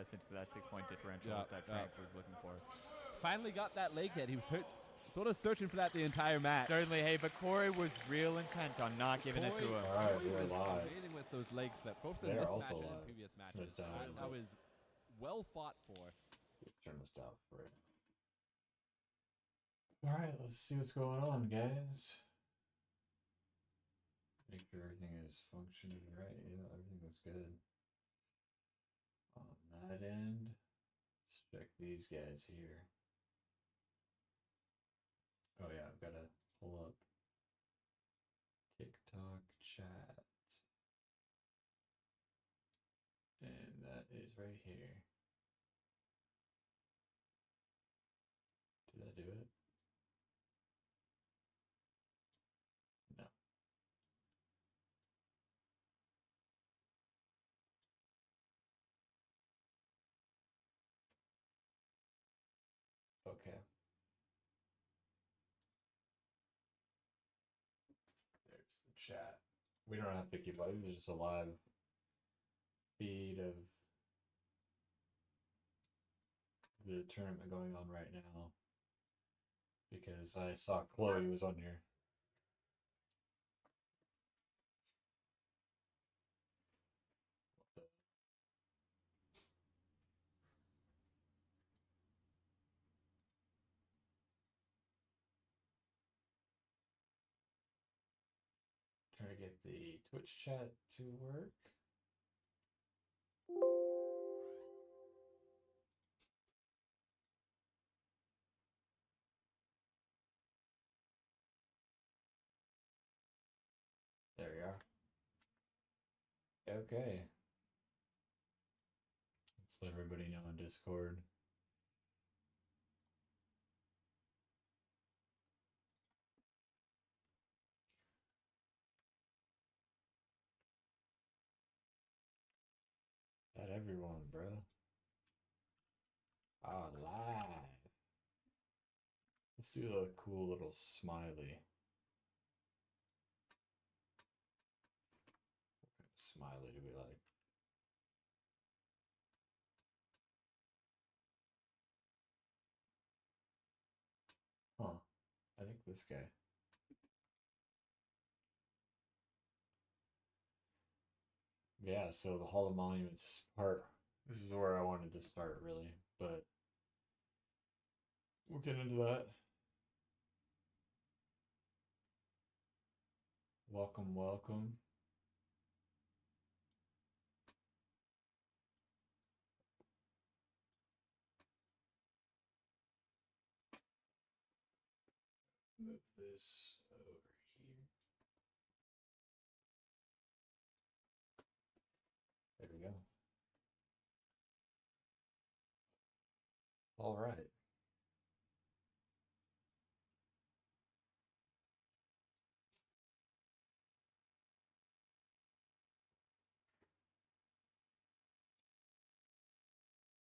us into that 6-point differential that Frank was looking for. Finally got that leg hit. He was sort of searching for that the entire match. Certainly, hey, but Corey was real intent on not giving it to him. All right, Corey we're was live. amazing with those legs that both in They're this also match and in live. previous matches. This time. That was well fought for. Turn this down for it. All right, let's see what's going on, guys. Make sure everything is functioning right. Yeah, everything looks good. On that end, let's check these guys here. Oh yeah, I've got to pull up TikTok chat. And that is right here. Did I do it? No. Okay. There's the chat. We don't have to keep up. It's just a live feed of the tournament going on right now. Because I saw Chloe was on here. Try to get the Twitch chat to work. There we are. Okay. Let's let everybody know on Discord. At everyone, bro. Oh, live. Let's do a cool little smiley. What kind of smiley do we like? Huh. I think this guy. Yeah, so the Hall of Monuments part. This is where I wanted to start, really, but we'll get into that. Welcome, welcome. Move this over here. There we go. All right.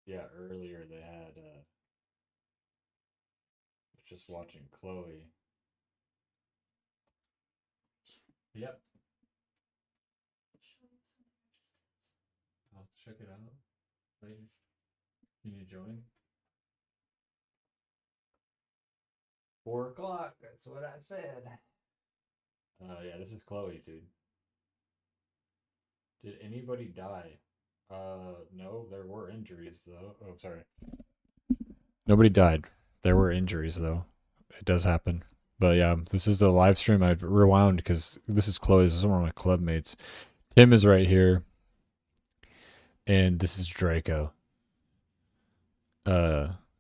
Yeah, earlier they had just watching Chloe. Yep. I'll check it out later. Can you join? 4 o'clock. That's what I said. Yeah, this is Chloe, dude. Did anybody die? No, there were injuries though. Oh, sorry. Nobody died. There were injuries though. It does happen. But yeah, this is a live stream. I've rewound because this is Chloe. This is one of my club mates. Tim is right here. And this is Draco.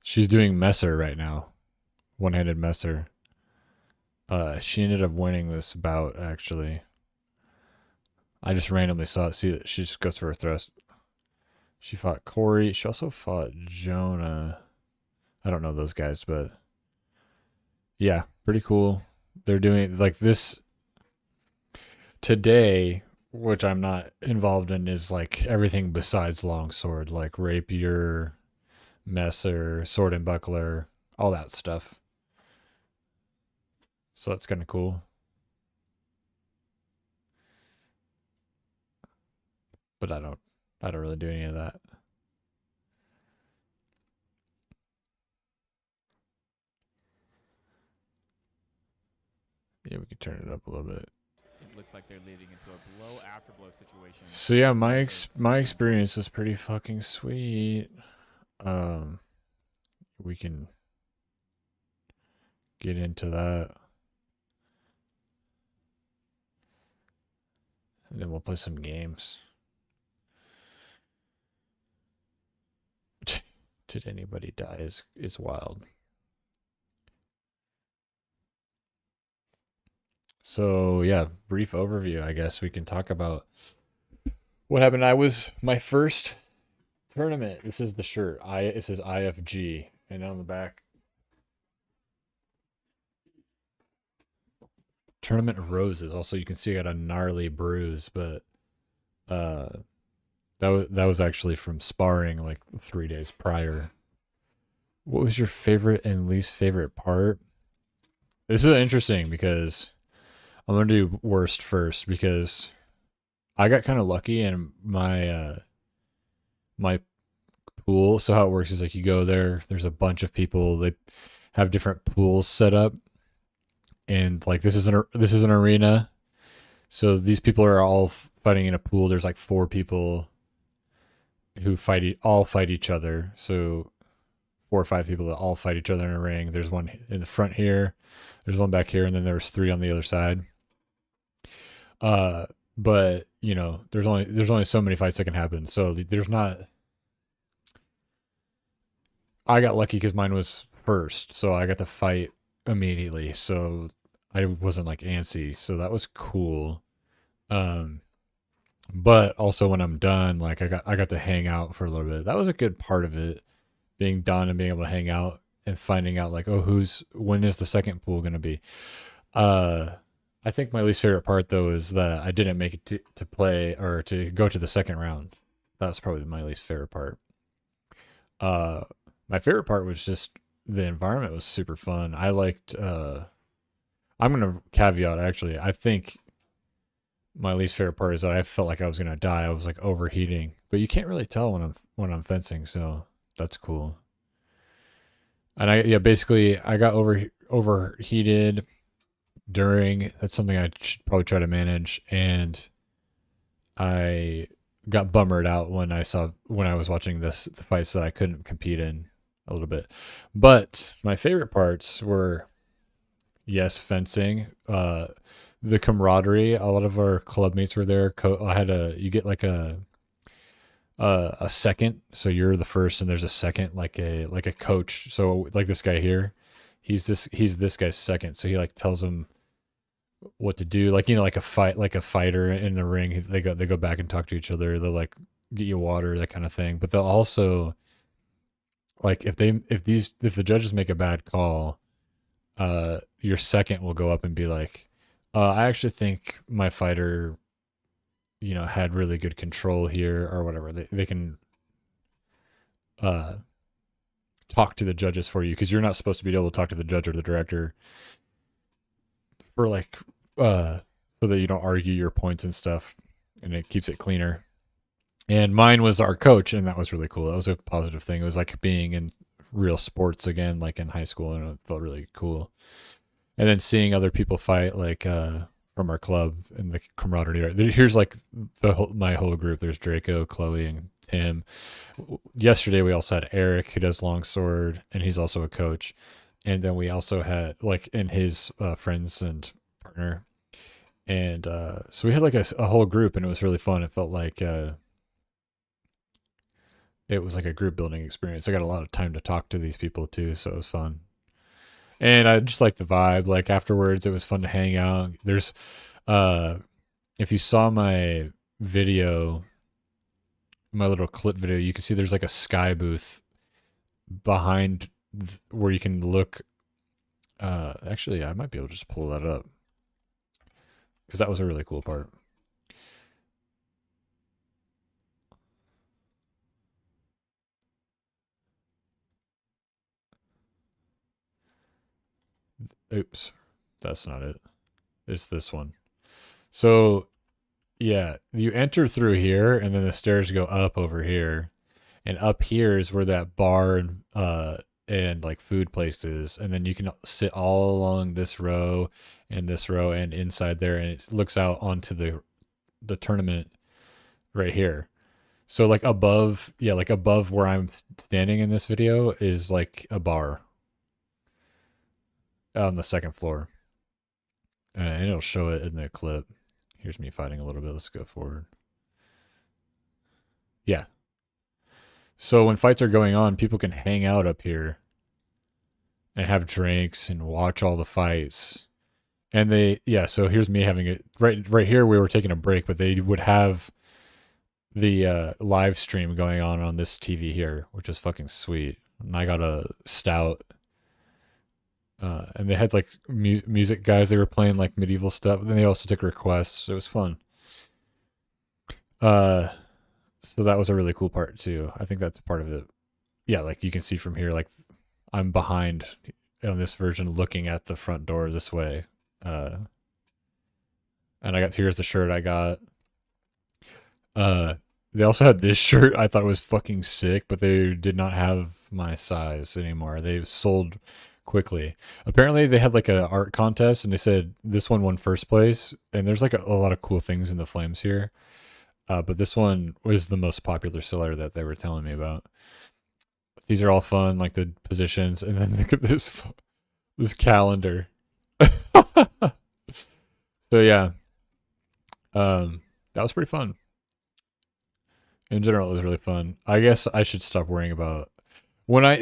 She's doing Messer right now. One-handed Messer. She ended up winning this bout, actually. I just randomly saw it. See that she just goes for a thrust. She fought Corey. She also fought Jonah. I don't know those guys, but yeah, pretty cool. They're doing like this today, which I'm not involved in, is like everything besides longsword, like rapier, messer, sword and buckler, all that stuff. So that's kind of cool. But I don't really do any of that. we can turn it up a little bit. It looks like they're leading into a blow after blow situation. So yeah, my experience is pretty fucking sweet. We can get into that. And then we'll play some games. Did anybody die is wild. So yeah, brief overview. I guess we can talk about what happened. I was my first tournament. This is the shirt. It says IFG, and on the back, Tournament of Roses. Also, you can see I got a gnarly bruise, but that was actually from sparring like 3 days prior. What was your favorite and least favorite part? This is interesting because I'm gonna do worst first because I got kind of lucky and my my pool. So how it works is like you go there. There's a bunch of people. They have different pools set up, and like this is an arena. So these people are all fighting in a pool. There's like 4 people who all fight each other. So 4 or 5 people that all fight each other in a ring. There's one in the front here. There's one back here, and then there's 3 on the other side. But you know, there's only so many fights that can happen. So there's not. I got lucky because mine was first, so I got to fight immediately. So I wasn't like antsy, so that was cool. But also when I'm done, like I got to hang out for a little bit. That was a good part of it, being done and being able to hang out and finding out like, oh, when is the second pool gonna be? I think my least favorite part though is that I didn't make it to play or to go to the second round. That's probably my least favorite part. My favorite part was just the environment was super fun. I liked. I'm gonna caveat actually. I think my least favorite part is that I felt like I was gonna die. I was like overheating, but you can't really tell when I'm fencing, so that's cool. And basically I got overheated during. That's something I should probably try to manage, and I got bummered out when I was watching the fights that I couldn't compete in a little bit. But my favorite parts were, yes, fencing, the camaraderie. A lot of our club mates were there. You get like a second, so you're the first and there's a second, like a coach. So like this guy here, he's this guy's second, so he like tells him what to do, like, you know, like a fighter in the ring. They go back and talk to each other. They'll like get you water, that kind of thing. But they'll also, like, if the judges make a bad call, your second will go up and be like, I actually think my fighter, you know, had really good control here, or whatever. They can talk to the judges for you, because you're not supposed to be able to talk to the judge or the director for like so that you don't argue your points and stuff, and it keeps it cleaner. And mine was our coach, and that was really cool. That was a positive thing. It was like being in real sports again, like in high school, and it felt really cool. And then seeing other people fight, like from our club, and the camaraderie. Here's like my whole group. There's Draco, Chloe, and Tim. Yesterday we also had Eric, who does longsword, and he's also a coach. And then we also had and his friends and partner. And so we had like a whole group, and it was really fun. It felt like it was like a group building experience. I got a lot of time to talk to these people too, so it was fun. And I just like the vibe. Like afterwards, it was fun to hang out. There's, if you saw my video, my little clip video, you can see there's like a sky booth behind where you can look. Actually, I might be able to just pull that up, because that was a really cool part. Oops, that's not it. It's this one. So yeah, you enter through here, and then the stairs go up over here, and up here is where that bar and and like food places, and then you can sit all along this row and this row and inside there, and it looks out onto the tournament right here. So like above, yeah, like above where I'm standing in this video is like a bar on the second floor. And it'll show it in the clip. Here's me fighting a little bit. Let's go forward. Yeah. So when fights are going on, people can hang out up here and have drinks and watch all the fights. And so here's me having it right here. We were taking a break, but they would have the live stream going on this TV here, which is fucking sweet. And I got a stout. And they had like music guys. They were playing like medieval stuff. And then they also took requests. It was fun. So that was a really cool part too. I think that's part of it. Yeah, like you can see from here, like I'm behind on this version looking at the front door this way. And here's the shirt I got. They also had this shirt I thought was fucking sick, but they did not have my size anymore. They've sold quickly. Apparently they had like a art contest and they said this one won first place, and there's like a lot of cool things in the flames here. But this one was the most popular seller that they were telling me about. These are all fun, like the positions, and then look at this calendar. So yeah, that was pretty fun. In general, it was really fun. I guess I should stop worrying about when I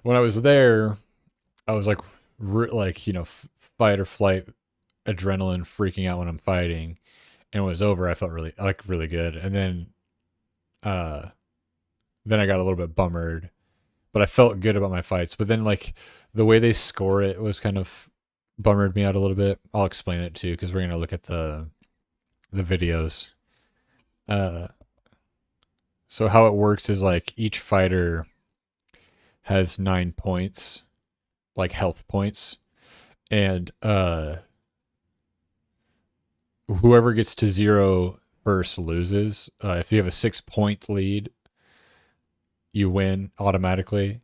was there, I was like fight or flight adrenaline freaking out when I'm fighting, and when it was over, I felt really good. And then I got a little bit bummered, but I felt good about my fights. But then like the way they score it was kind of bummered me out a little bit. I'll explain it too, because we're gonna look at the videos. So how it works is like each fighter has 9 points, like health points, and whoever gets to 0 first loses. If you have a 6-point lead, you win automatically.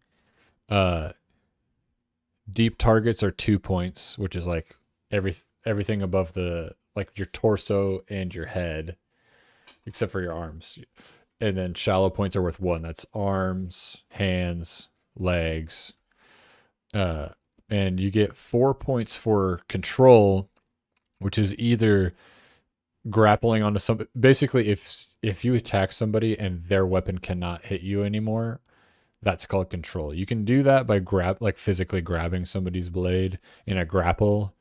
Deep targets are 2 points, which is like everything above like your torso and your head, except for your arms. And then shallow points are worth 1. That's arms, hands, legs. And you get 4 points for control, which is either grappling onto somebody. Basically, if you attack somebody and their weapon cannot hit you anymore, that's called control. You can do that by physically grabbing somebody's blade in a grapple,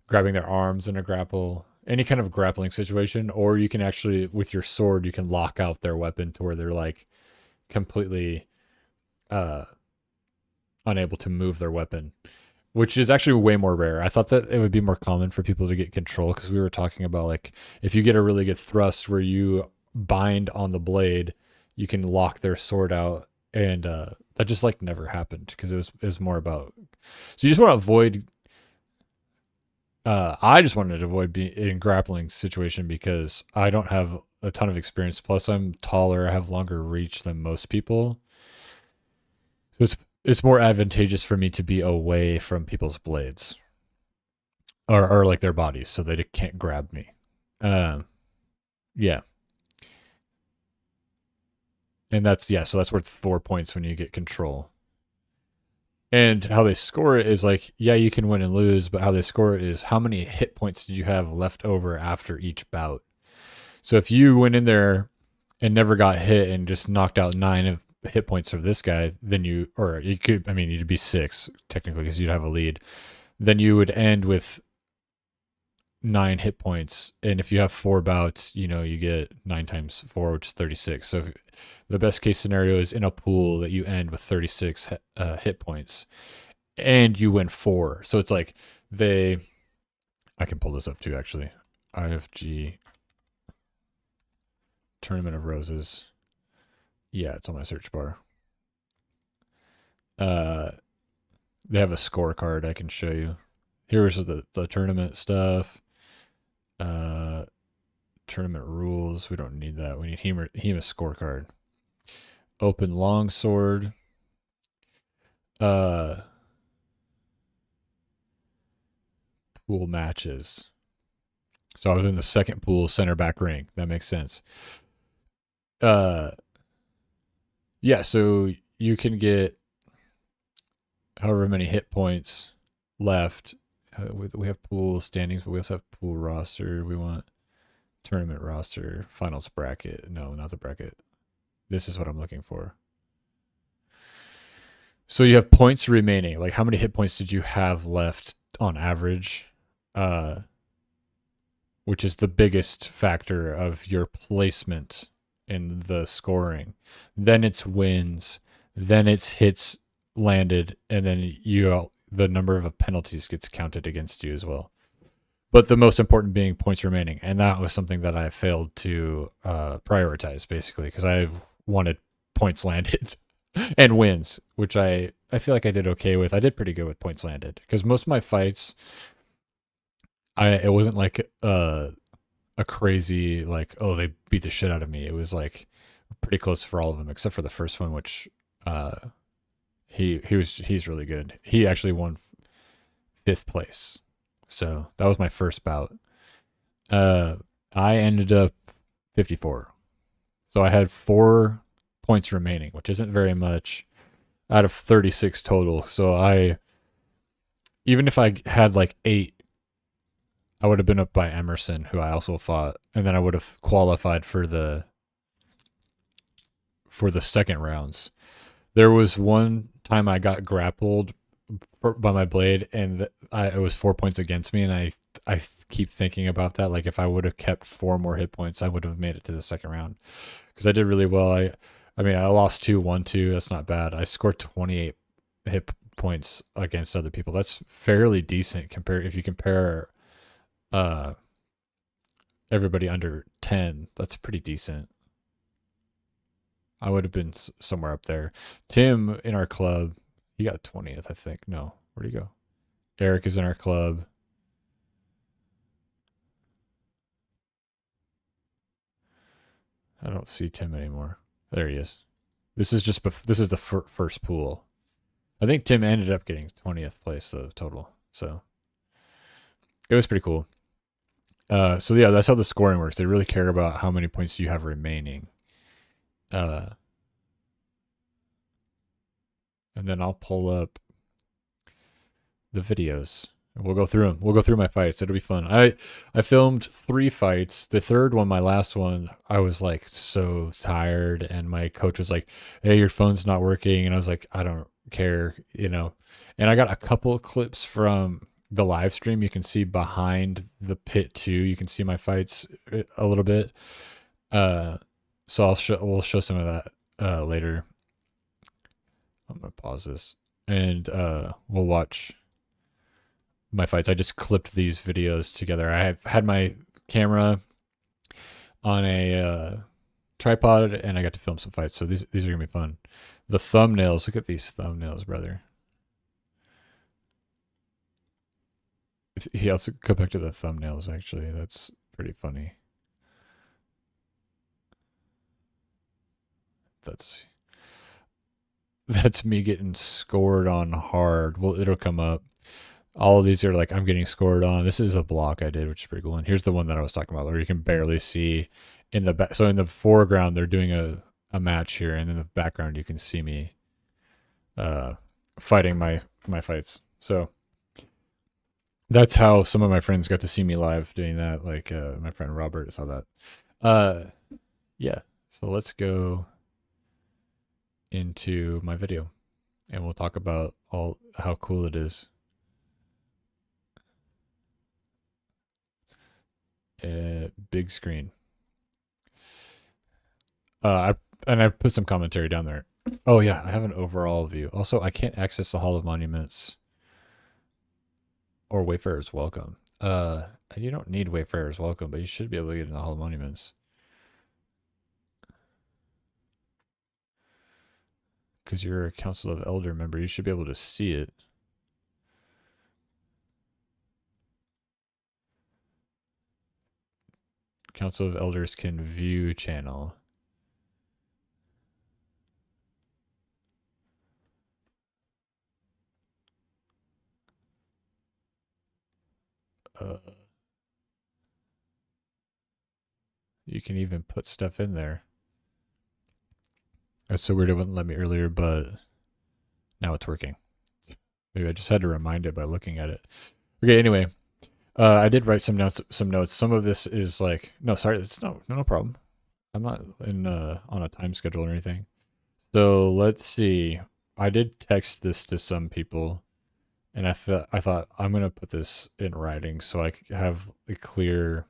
grabbing their arms in a grapple, any kind of grappling situation, or you can actually, with your sword, you can lock out their weapon to where they're like completely unable to move their weapon, which is actually way more rare. I thought that it would be more common for people to get control, because we were talking about like if you get a really good thrust where you bind on the blade, you can lock their sword out, and that just like never happened, because it was more about, so you just want to avoid. I just wanted to avoid being in grappling situation because I don't have a ton of experience. Plus, I'm taller. I have longer reach than most people. So it's more advantageous for me to be away from people's blades or like their bodies, so they can't grab me. Yeah. And so that's worth 4 points when you get control. And how they score it is like, yeah, you can win and lose, but how they score it is how many hit points did you have left over after each bout. So if you went in there and never got hit and just knocked out 9 hit points for this guy, then you'd be 6 technically because you'd have a lead. Then you would end with 9 hit points. And if you have 4 bouts, you get 9 times 4, which is 36. So the best case scenario is in a pool that you end with 36 hit points and you win 4. So it's like I can pull this up too, actually. IFG Tournament of Roses. Yeah, it's on my search bar. They have a scorecard I can show you. Here's the tournament stuff. Tournament rules. We don't need that. We need HEMA scorecard. Open longsword. pool matches. So I was in the second pool, center back ring. That makes sense. Yeah, so you can get however many hit points left. We have pool standings, but we also have pool roster. We want tournament roster, finals bracket. No, not the bracket. This is what I'm looking for. So you have points remaining. Like, how many hit points did you have left on average? Which is the biggest factor of your placement in the scoring. Then it's wins. Then it's hits landed, and then the number of penalties gets counted against you as well. But the most important being points remaining, and that was something that I failed to prioritize, basically, because I wanted points landed and wins, which I feel like I did okay with. I did pretty good with points landed, because most of my fights, it wasn't like a crazy, like, oh, they beat the shit out of me. It was like pretty close for all of them, except for the first one, which he's really good. He actually won 5th place. So that was my first bout. I ended up 54. So I had 4 points remaining, which isn't very much out of 36 total. So even if I had like 8, I would have been up by Emerson, who I also fought, and then I would have qualified for the second rounds. There was one time I got grappled by my blade, and it was 4 points against me, and I keep thinking about that. Like, if I would have kept 4 more hit points, I would have made it to the second round, because I did really well. I mean, I lost 2, won 2. That's not bad. I scored 28 hit points against other people. That's fairly decent if you compare everybody under 10. That's pretty decent. I would have been somewhere up there. Tim in our club, he got 20th, I think. No, where'd he go? Eric is in our club. I don't see Tim anymore. There he is. This is the first pool. I think Tim ended up getting 20th place though total. So it was pretty cool. So yeah, that's how the scoring works. They really care about how many points you have remaining. And then I'll pull up the videos. We'll go through them. We'll go through my fights. It'll be fun. I filmed 3 fights. The third one, my last one, I was like so tired, and my coach was like, "Hey, your phone's not working," and I was like, "I don't care," you know. And I got a couple of clips from the live stream. You can see behind the pit too. You can see my fights a little bit. So we'll show some of that later. I'm gonna pause this, and we'll watch my fights. I just clipped these videos together. I've had my camera on a tripod, and I got to film some fights. So these are gonna be fun. The thumbnails. Look at these thumbnails, brother. Yeah, let's go back to the thumbnails. Actually, that's pretty funny. That's me getting scored on hard. Well, it'll come up. All of these are like, I'm getting scored on. This is a block I did, which is pretty cool. And here's the one that I was talking about, where you can barely see in the back. So in the foreground, they're doing a match here, and in the background, you can see me fighting my fights. So that's how some of my friends got to see me live doing that. Like my friend Robert saw that. Yeah. So let's go into my video, and we'll talk about how cool it is. Big screen. I put some commentary down there. Oh yeah, I have an overall view. Also, I can't access the Hall of Monuments or Wayfarer's Welcome. You don't need Wayfarer's Welcome, but you should be able to get in the Hall of Monuments, because you're a Council of Elder member. You should be able to see it. Council of Elders can view channel. You can even put stuff in there. That's so weird it wouldn't let me earlier, but now it's working. Maybe I just had to remind it by looking at it. Okay, anyway. I did write some notes. Some of this is like, no, sorry, it's no problem. I'm not in on a time schedule or anything. So let's see. I did text this to some people, and I thought I'm gonna put this in writing so I have a clear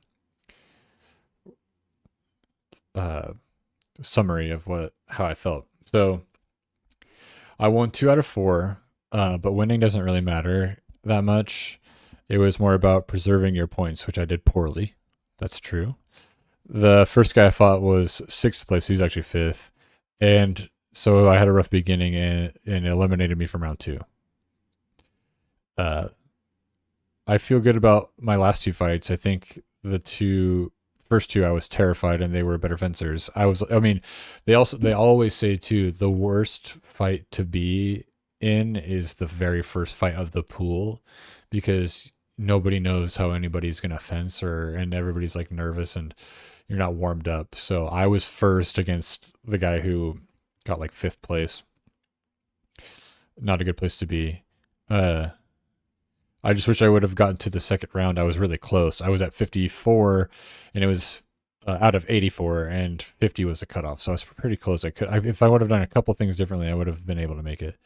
summary of how I felt. So I won 2 out of 4, but winning doesn't really matter that much. It was more about preserving your points, which I did poorly. That's true. The first guy I fought was 6th place. He was actually 5th. And so I had a rough beginning and eliminated me from round 2. I feel good about my last 2 fights. I think the first 2 I was terrified and they were better fencers. They always say too, the worst fight to be in is the very first fight of the pool, because nobody knows how anybody's gonna fence, and everybody's like nervous and you're not warmed up. So I was first against the guy who got like 5th place. Not a good place to be. I just wish I would have gotten to the second round. I was really close. I was at 54 and it was out of 84, and 50 was the cutoff. So I was pretty close. If I would have done a couple things differently, I would have been able to make it.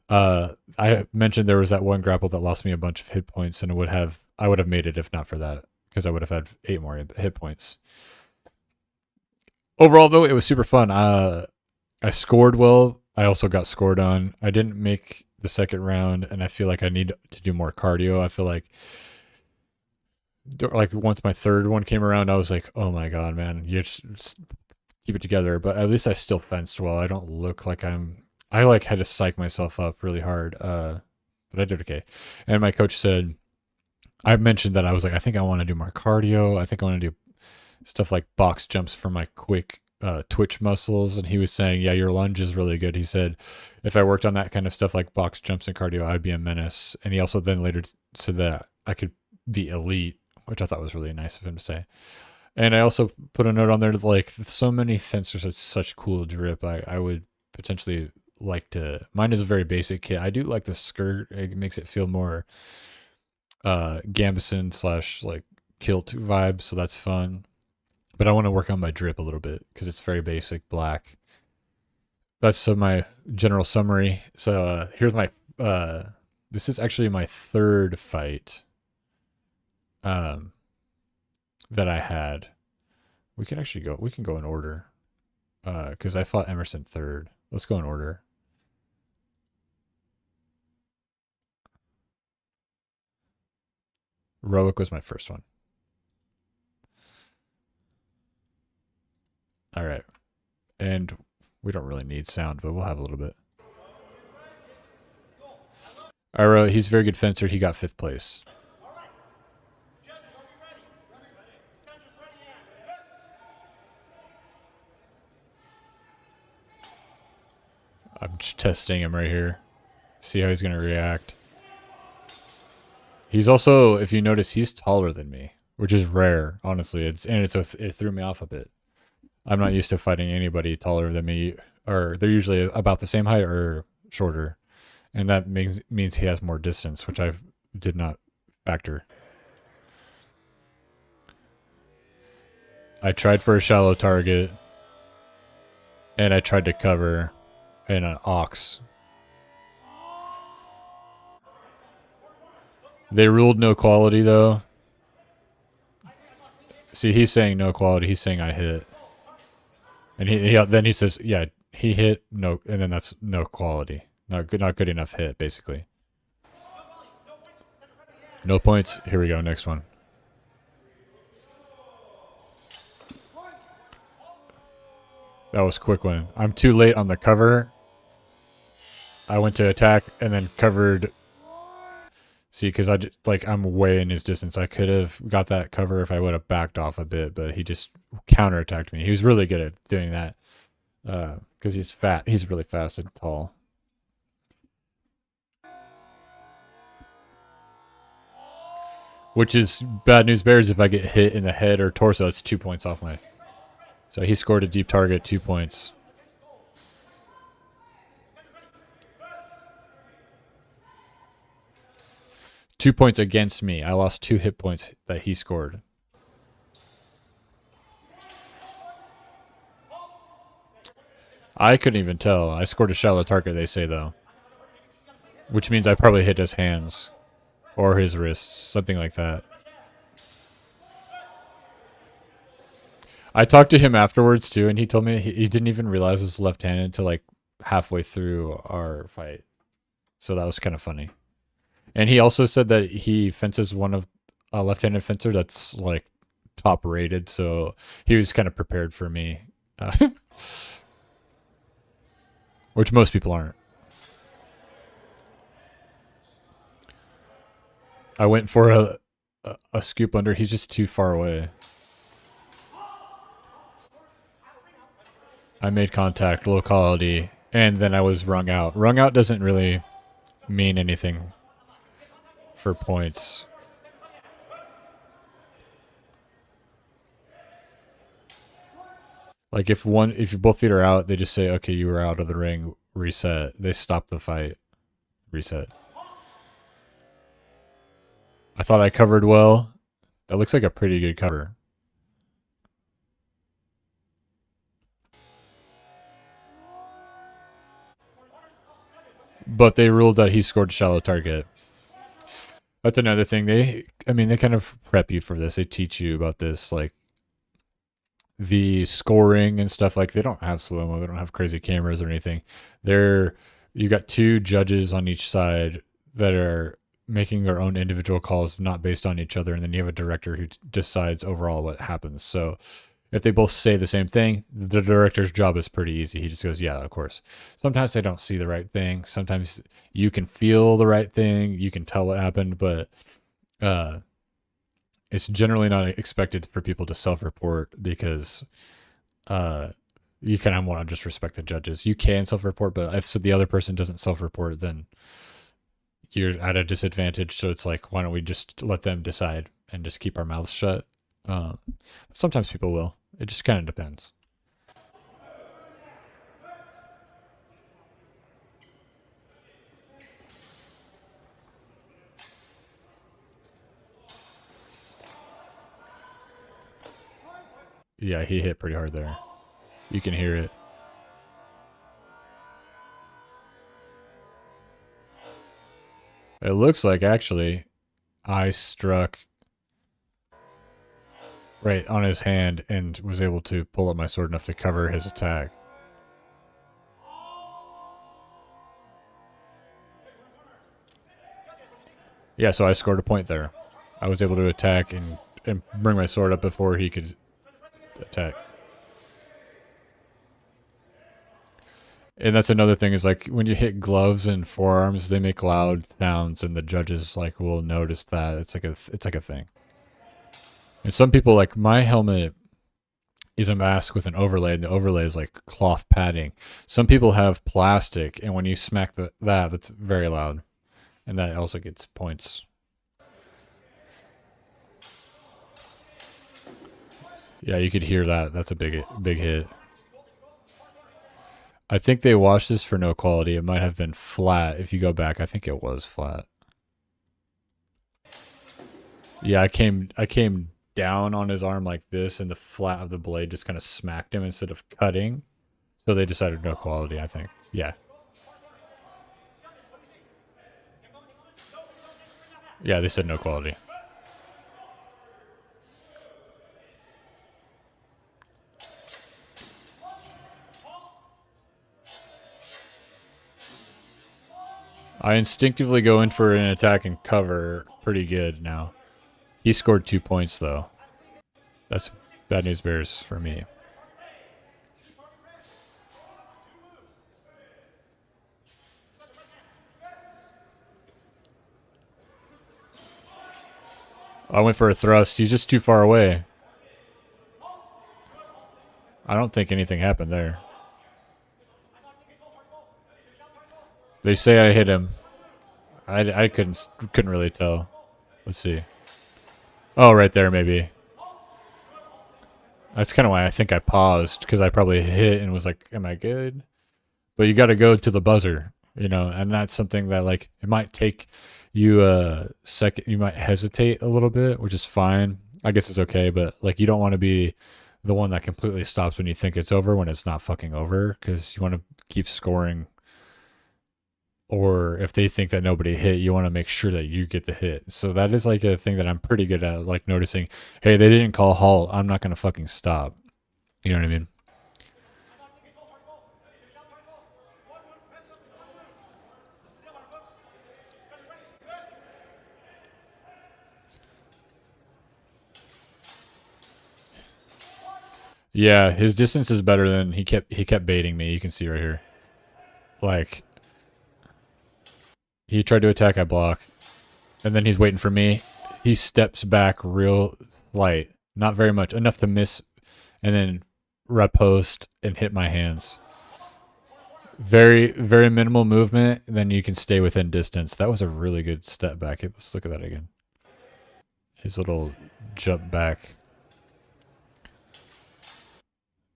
I mentioned there was that one grapple that lost me a bunch of hit points, and I would have made it if not for that, because I would have had 8 more hit points. Overall, though, it was super fun. I scored well. I also got scored on. I didn't make the second round, and I feel like I need to do more cardio. I feel like once my third one came around, I was like, oh my god, man, you just keep it together. But at least I still fenced well. I don't look like I had to psych myself up really hard, but I did okay. And my coach said, I mentioned that I was like, I think I want to do more cardio. I think I want to do stuff like box jumps for my quick twitch muscles. And he was saying, yeah, your lunge is really good. He said, if I worked on that kind of stuff like box jumps and cardio, I'd be a menace. And he also then later said that I could be elite, which I thought was really nice of him to say. And I also put a note on there, like, so many fencers have such cool drip. I would potentially like to. Mine is a very basic kit. I do like the skirt. It makes it feel more Gambison / like kilt vibe, so that's fun. But I want to work on my drip a little bit because it's very basic black. That's my general summary. So here's my this is actually my 3rd fight that I had. We can go in order because I fought Emerson 3rd. Let's go in order. Roic was my first one. All right. And we don't really need sound, but we'll have a little bit. All right, he's a very good fencer. He got 5th place. I'm just testing him right here. See how he's going to react. He's also, if you notice, he's taller than me, which is rare, honestly. It threw me off a bit. I'm not used to fighting anybody taller than me, or they're usually about the same height or shorter. And that means he has more distance, which I did not factor. I tried for a shallow target, and I tried to cover in an ox. They ruled no quality, though. See, he's saying no quality. He's saying I hit. And then he says, yeah, he hit, no, and then that's no quality. Not good enough hit, basically. No points. Here we go, next one. That was a quick one. I'm too late on the cover. I went to attack and then covered. See, because I'm way in his distance. I could have got that cover if I would have backed off a bit, but he just counterattacked me. He was really good at doing that because he's fat. He's really fast and tall. Which is bad news bears if I get hit in the head or torso. It's 2 points off my. So he scored a deep target, 2 points. Two points against me. I lost 2 hit points that he scored. I couldn't even tell. I scored a shallow target, they say, though. Which means I probably hit his hands. Or his wrists. Something like that. I talked to him afterwards, too, and he told me he didn't even realize it was left-handed until, like, halfway through our fight. So that was kind of funny. And he also said that he fences one of a left-handed fencer that's, like, top-rated, so he was kind of prepared for me. Which most people aren't. I went for a scoop under. He's just too far away. I made contact, low quality, and then I was rung out. Rung out doesn't really mean anything for points. Like if you both feet are out, they just say, okay, you were out of the ring, reset. They stop the fight, reset. I thought I covered well. That looks like a pretty good cover. But they ruled that he scored shallow target. That's another thing. They kind of prep you for this. They teach you about this, like the scoring and stuff. Like they don't have slow-mo. They don't have crazy cameras or anything. You got 2 judges on each side that are making their own individual calls, not based on each other. And then you have a director who decides overall what happens. So if they both say the same thing, the director's job is pretty easy. He just goes, yeah, of course. Sometimes they don't see the right thing. Sometimes you can feel the right thing. You can tell what happened, but it's generally not expected for people to self-report because you kind of want to just respect the judges. You can self-report, but if the other person doesn't self-report, then you're at a disadvantage. So it's like, why don't we just let them decide and just keep our mouths shut? Sometimes people will. It just kind of depends. Yeah, he hit pretty hard there. You can hear it. It looks like actually I struck right on his hand and was able to pull up my sword enough to cover his attack. Yeah, so I scored a point there. I was able to attack and bring my sword up before he could attack. And that's another thing is like when you hit gloves and forearms, they make loud sounds, and the judges like will notice that. It's like a thing. And some people, like my helmet is a mask with an overlay, and the overlay is like cloth padding. Some people have plastic, and when you smack that's very loud, and that also gets points. Yeah, you could hear that. That's a big hit. I think they washed this for no quality. It might have been flat. If you go back, I think it was flat. Yeah, I came down on his arm like this, and the flat of the blade just kind of smacked him instead of cutting. So they decided no quality, I think. Yeah. Yeah, they said no quality. I instinctively go in for an attack and cover pretty good now. He scored 2 points, though. That's bad news bears for me. I went for a thrust. He's just too far away. I don't think anything happened there. They say I hit him. I couldn't really tell. Let's see. Oh, right there, maybe. That's kind of why I think I paused, because I probably hit and was like, am I good? But you got to go to the buzzer, you know, and that's something that, like, it might take you a second. You might hesitate a little bit, which is fine. I guess it's okay, but, like, you don't want to be the one that completely stops when you think it's over when it's not fucking over, because you want to keep scoring. Or if they think that nobody hit, you want to make sure that you get the hit. So that is like a thing that I'm pretty good at, like noticing, hey, they didn't call halt. I'm not going to fucking stop. You know what I mean? Yeah, his distance is better than he kept baiting me. You can see right here. Like, he tried to attack, I block. And then he's waiting for me. He steps back real light. Not very much. Enough to miss. And then repost and hit my hands. Very, very minimal movement. Then you can stay within distance. That was a really good step back. Let's look at that again. His little jump back.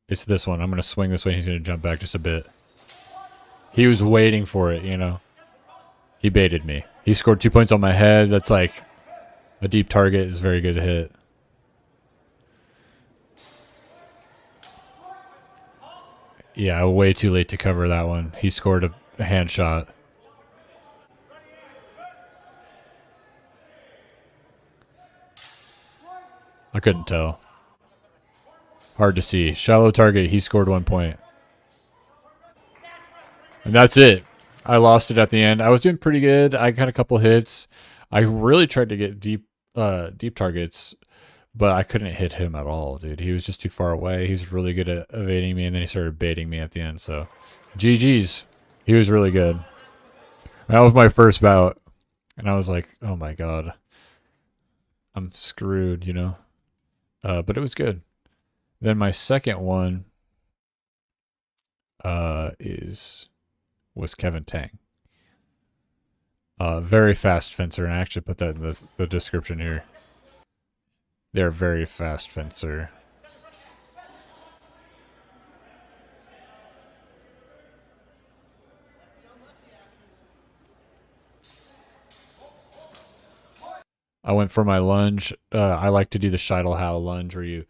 It's this one. I'm going to swing this way. He's going to jump back just a bit. He was waiting for it, you know. He baited me. He scored 2 points on my head. That's like a deep target is very good to hit. Yeah, way too late to cover that one. He scored a hand shot. I couldn't tell. Hard to see. Shallow target. He scored 1 point. And that's it. I lost it at the end. I was doing pretty good. I got a couple hits. I really tried to get deep targets, but I couldn't hit him at all, dude. He was just too far away. He's really good at evading me, and then he started baiting me at the end. So, GG's. He was really good. That was my first bout, and I was like, oh my god. I'm screwed, you know? But it was good. Then my second one was Kevin Tang. Very fast fencer, and I actually put that in the description here. They're a very fast fencer. I went for my lunge. I like to do the Scheitelhau lunge where you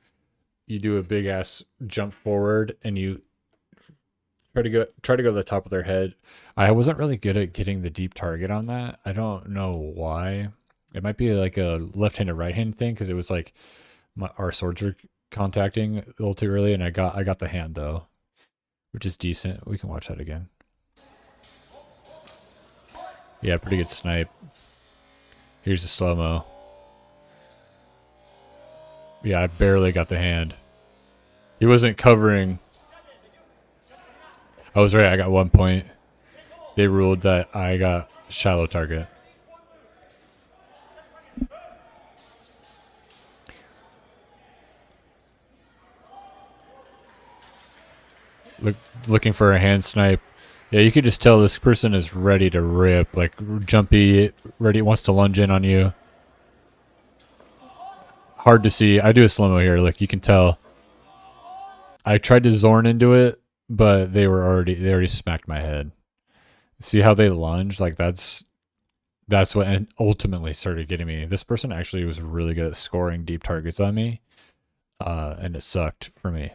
do a big ass jump forward and you try to go to the top of their head. I wasn't really good at getting the deep target on that. I don't know why. It might be like a left-handed right-hand thing because it was like our swords were contacting a little too early, and I got the hand though, which is decent. We can watch that again. Yeah, pretty good snipe. Here's the slow-mo. Yeah, I barely got the hand. He wasn't covering. I was right. I got 1 point. They ruled that I got shallow target. Looking for a hand snipe. Yeah, you could just tell this person is ready to rip. Like, jumpy, ready, wants to lunge in on you. Hard to see. I do a slow-mo here. Like, you can tell. I tried to Zorn into it, but they already smacked my head. See how they lunge? Like, that's what ultimately started getting me. This person actually was really good at scoring deep targets on me, and it sucked for me.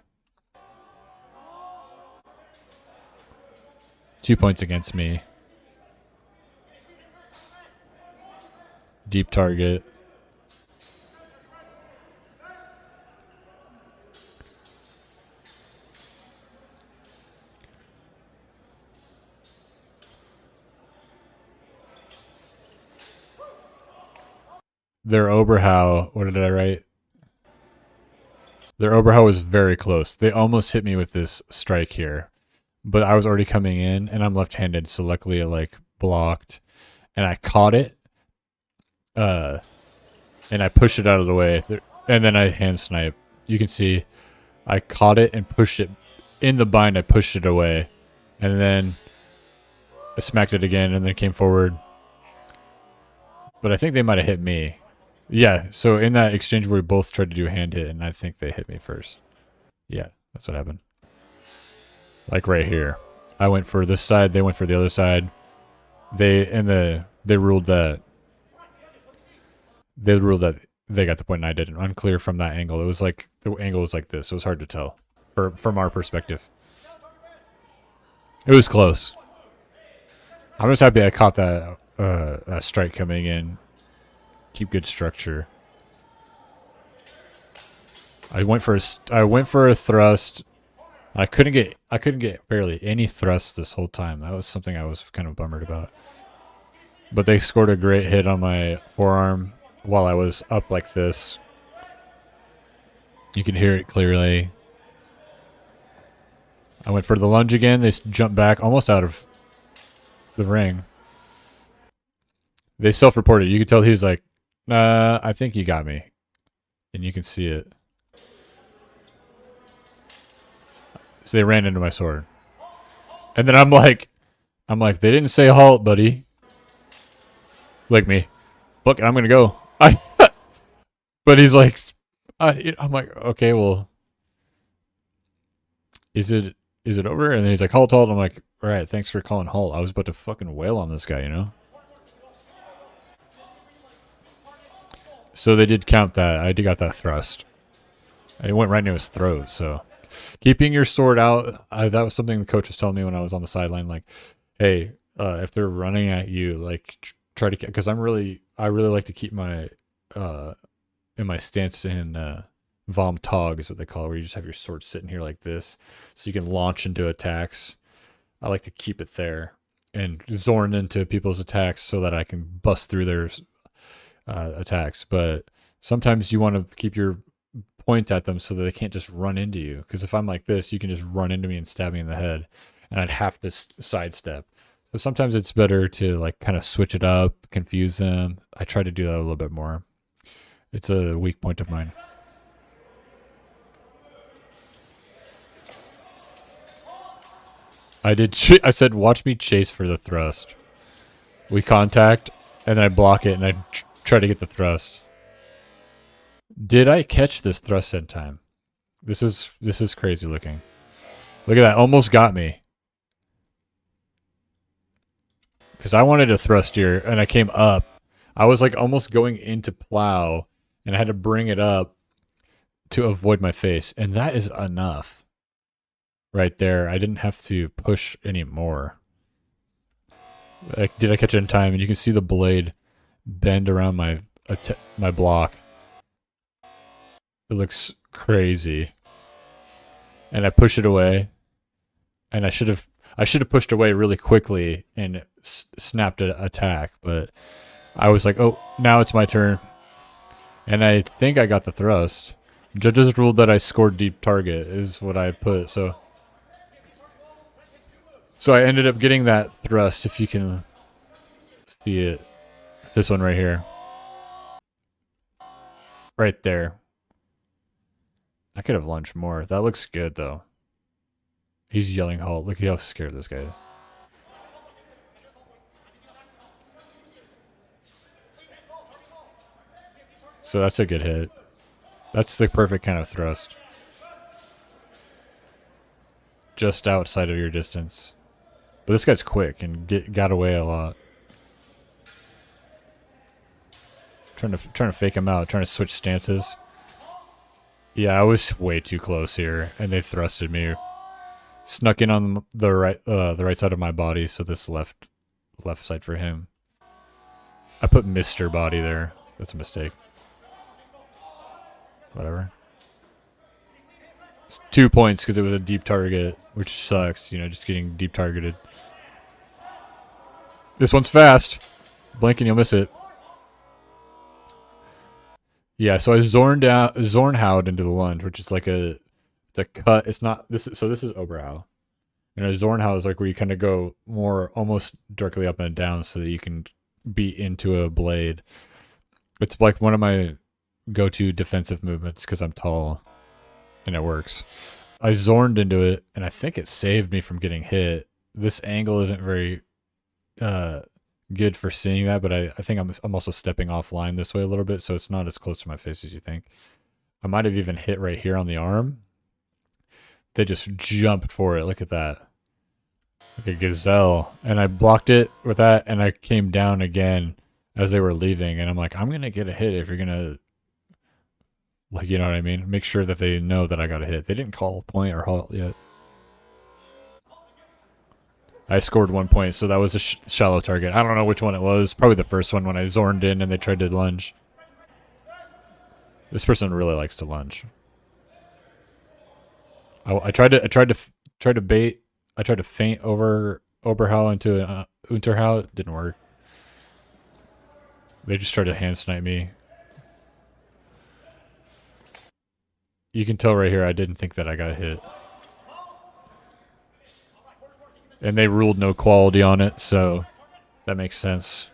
2 points against me. Deep target. Their Oberhau, what did I write? Their Oberhau was very close. They almost hit me with this strike here. But I was already coming in, and I'm left-handed, so luckily it, like, blocked. And I caught it. And I pushed it out of the way. And then I hand snipe. You can see I caught it and pushed it. In the bind, I pushed it away. And then I smacked it again, and then came forward. But I think they might have hit me. Yeah, so in that exchange where we both tried to do hand hit, and I think they hit me first. Yeah, that's what happened. Like right here. I went for this side, they went for the other side. They ruled that they got the point and I didn't. Unclear from that angle. It was like the angle was like this. So it was hard to tell from our perspective. It was close. I'm just happy I caught that strike coming in. Keep good structure. I went for a thrust. I couldn't get barely any thrust this whole time. That was something I was kind of bummered about. But they scored a great hit on my forearm while I was up like this. You can hear it clearly. I went for the lunge again. They jumped back almost out of the ring. They self-reported. You could tell he was like, I think you got me. And you can see it. So they ran into my sword. And then I'm like, they didn't say halt, buddy. Like me. Look, I'm going to go. But he's like, I'm like, okay, well, is it over? And then he's like, halt. I'm like, all right, thanks for calling halt. I was about to fucking wail on this guy, you know? So they did count that. I got that thrust. It went right into his throat, so. Keeping your sword out, that was something the coach was telling me when I was on the sideline. Like, hey, if they're running at you, like, try to, because I really like to keep my, in my stance in Vom Tog is what they call it, where you just have your sword sitting here like this, so you can launch into attacks. I like to keep it there and zorn into people's attacks so that I can bust through their attacks. But sometimes you want to keep your point at them so that they can't just run into you. Because if I'm like this, you can just run into me and stab me in the head, and I'd have to sidestep. So sometimes it's better to like kind of switch it up, confuse them. I try to do that a little bit more. It's a weak point of mine. I said, watch me chase for the thrust. We contact, and then I block it, and I try to get the thrust. Did I catch this thrust in time? This is crazy looking. Look at that. Almost got me. Because I wanted to thrust here, and I came up. I was like almost going into plow, and I had to bring it up to avoid my face. And that is enough. Right there. I didn't have to push anymore. Did I catch it in time? And you can see the blade bend around my block. It looks crazy. And I push it away. And I should have pushed away really quickly and snapped an attack, but I was like, oh, now it's my turn. And I think I got the thrust. Judges ruled that I scored deep target is what I put, so I ended up getting that thrust, if you can see it. This one right here. Right there. I could have lunged more. That looks good, though. He's yelling halt. Look at how scared this guy is. So that's a good hit. That's the perfect kind of thrust. Just outside of your distance. But this guy's quick and got away a lot. Trying to fake him out, trying to switch stances. Yeah, I was way too close here, and they thrusted me. Snuck in on the right side of my body, so this left side for him. I put Mr. Body there. That's a mistake. Whatever. It's 2 points because it was a deep target, which sucks, you know, just getting deep targeted. This one's fast. Blink and you'll miss it. Yeah, so I Zornhowed into the lunge, which is like the cut. It's not this. So this is Oberhow. You know, Zornhow is like where you kind of go more almost directly up and down, so that you can be into a blade. It's like one of my go-to defensive movements because I'm tall, and it works. I Zorned into it, and I think it saved me from getting hit. This angle isn't very good for seeing that, but I think I'm also stepping offline this way a little bit, so it's not as close to my face as you think. I might have even hit right here on the arm. They just jumped for it. Look at that. Like a gazelle. And I blocked it with that, and I came down again as they were leaving, and I'm like, I'm going to get a hit if you're going to, like, you know what I mean? Make sure that they know that I got a hit. They didn't call point or halt yet. I scored 1 point, so that was a shallow target. I don't know which one it was. Probably the first one when I zorned in and they tried to lunge. This person really likes to lunge. I tried to bait. I tried to feint over Oberhau into an Unterhau. It didn't work. They just tried to hand snipe me. You can tell right here I didn't think that I got hit. And they ruled no quality on it, so that makes sense.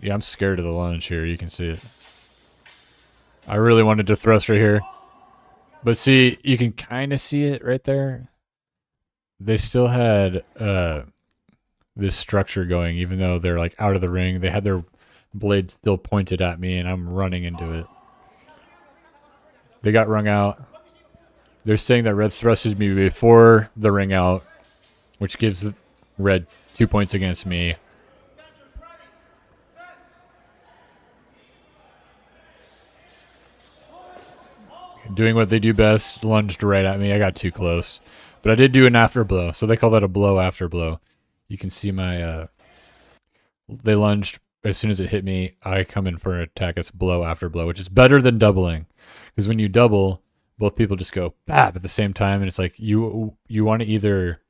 Yeah, I'm scared of the lunge here. You can see it. I really wanted to thrust right here. But see, you can kind of see it right there. They still had this structure going, even though they're like out of the ring. They had their blade still pointed at me, and I'm running into it. They got rung out. They're saying that red thrusted me before the ring out, which gives red 2 points against me. Doing what they do best, lunged right at me. I got too close. But I did do an after blow, so they call that a blow after blow. You can see my, they lunged as soon as it hit me. I come in for an attack. It's blow after blow, which is better than doubling. Because when you double, both people just go bap at the same time, and it's like you want to either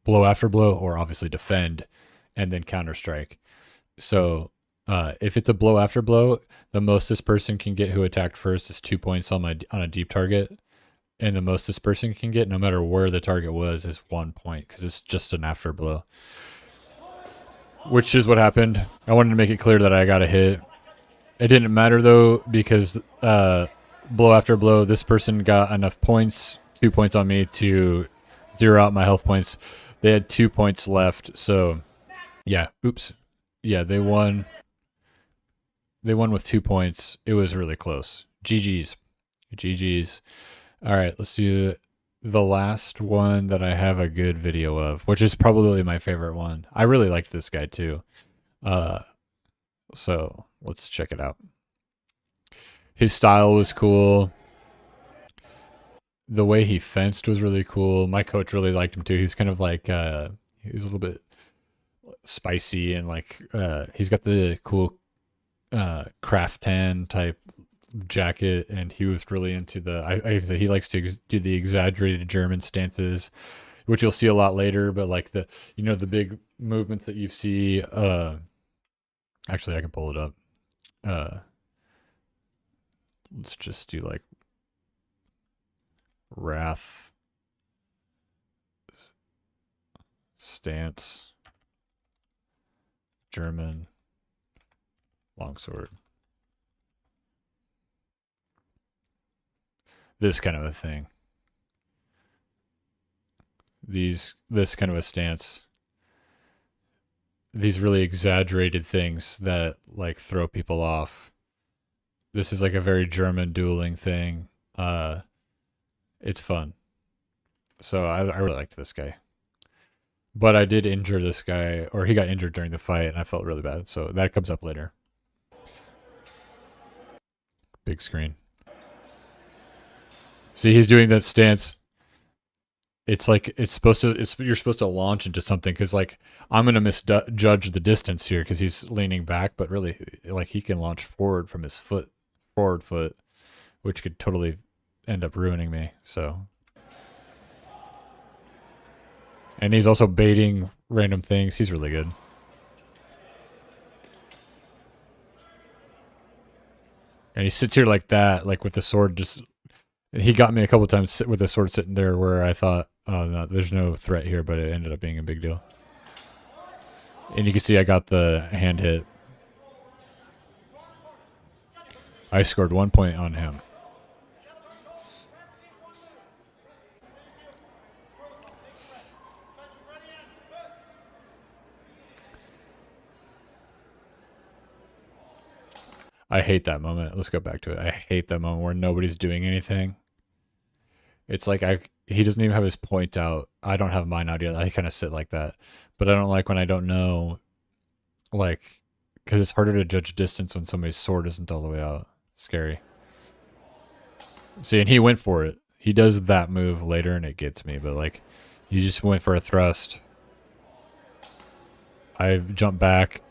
blow after blow or obviously defend and then counter strike. So if it's a blow after blow, the most this person can get who attacked first is 2 points on a deep target, and the most this person can get, no matter where the target was, is 1 point because it's just an after blow. Which is what happened. I wanted to make it clear that I got a hit. It didn't matter though, because blow after blow, this person got enough points, 2 points on me, to zero out my health points. They had 2 points left, so yeah. Oops. Yeah, they won. They won with 2 points. It was really close. GG's. GG's. All right, let's do the last one that I have a good video of, which is probably my favorite one. I really liked this guy too. So let's check it out. His style was cool. The way he fenced was really cool. My coach really liked him too. He was kind of like, he was a little bit spicy, and like, he's got the cool craft tan type jacket, and he was really into the he likes to do the exaggerated German stances, which you'll see a lot later, but like the big movements that you see. Actually, I can pull it up. Let's just do like wrath stance German longsword. This kind of a thing. This kind of a stance. These really exaggerated things that like throw people off. This is like a very German dueling thing. It's fun. So I really liked this guy. But I did injure this guy, or he got injured during the fight, and I felt really bad. So that comes up later. Big screen. See, he's doing that stance. It's like you're supposed to launch into something, because like I'm gonna misjudge the distance here because he's leaning back, but really like he can launch forward from his forward foot, which could totally end up ruining me. So, and he's also baiting random things. He's really good. And he sits here like that, like with the sword just. He got me a couple times with the sword sitting there where I thought, oh, no, there's no threat here, but it ended up being a big deal. And you can see I got the hand hit. I scored 1 point on him. I hate that moment. Let's go back to it. I hate that moment where nobody's doing anything. It's like he doesn't even have his point out. I don't have mine out yet. I kind of sit like that. But I don't like when I don't know, like, because it's harder to judge distance when somebody's sword isn't all the way out. It's scary. See, and he went for it. He does that move later and it gets me. But, like, he just went for a thrust. I jump back.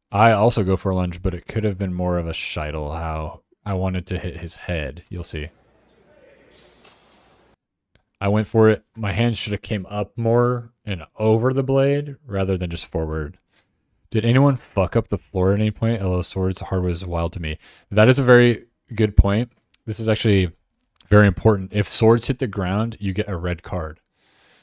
I also go for a lunge, but it could have been more of a shidle how I wanted to hit his head. You'll see. I went for it. My hands should have came up more and over the blade rather than just forward. Did anyone fuck up the floor at any point? LO swords, hardwood is wild to me. That is a very good point. This is actually very important. If swords hit the ground, you get a red card.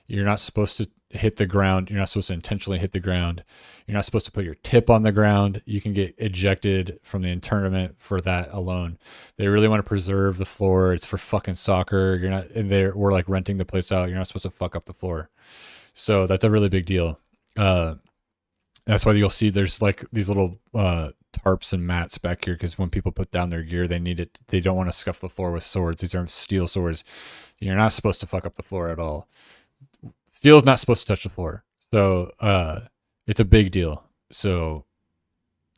You're not supposed to hit the ground. You're not supposed to intentionally hit the ground. You're not supposed to put your tip on the ground. You can get ejected from the tournament for that alone. They really want to preserve the floor. It's for fucking soccer. You're not in there. We're like renting the place out. You're not supposed to fuck up the floor. So that's a really big deal. That's why you'll see there's like these little tarps and mats back here because when people put down their gear, they need it. They don't want to scuff the floor with swords. These are steel swords. You're not supposed to fuck up the floor at all. Steel is not supposed to touch the floor. So it's a big deal. So,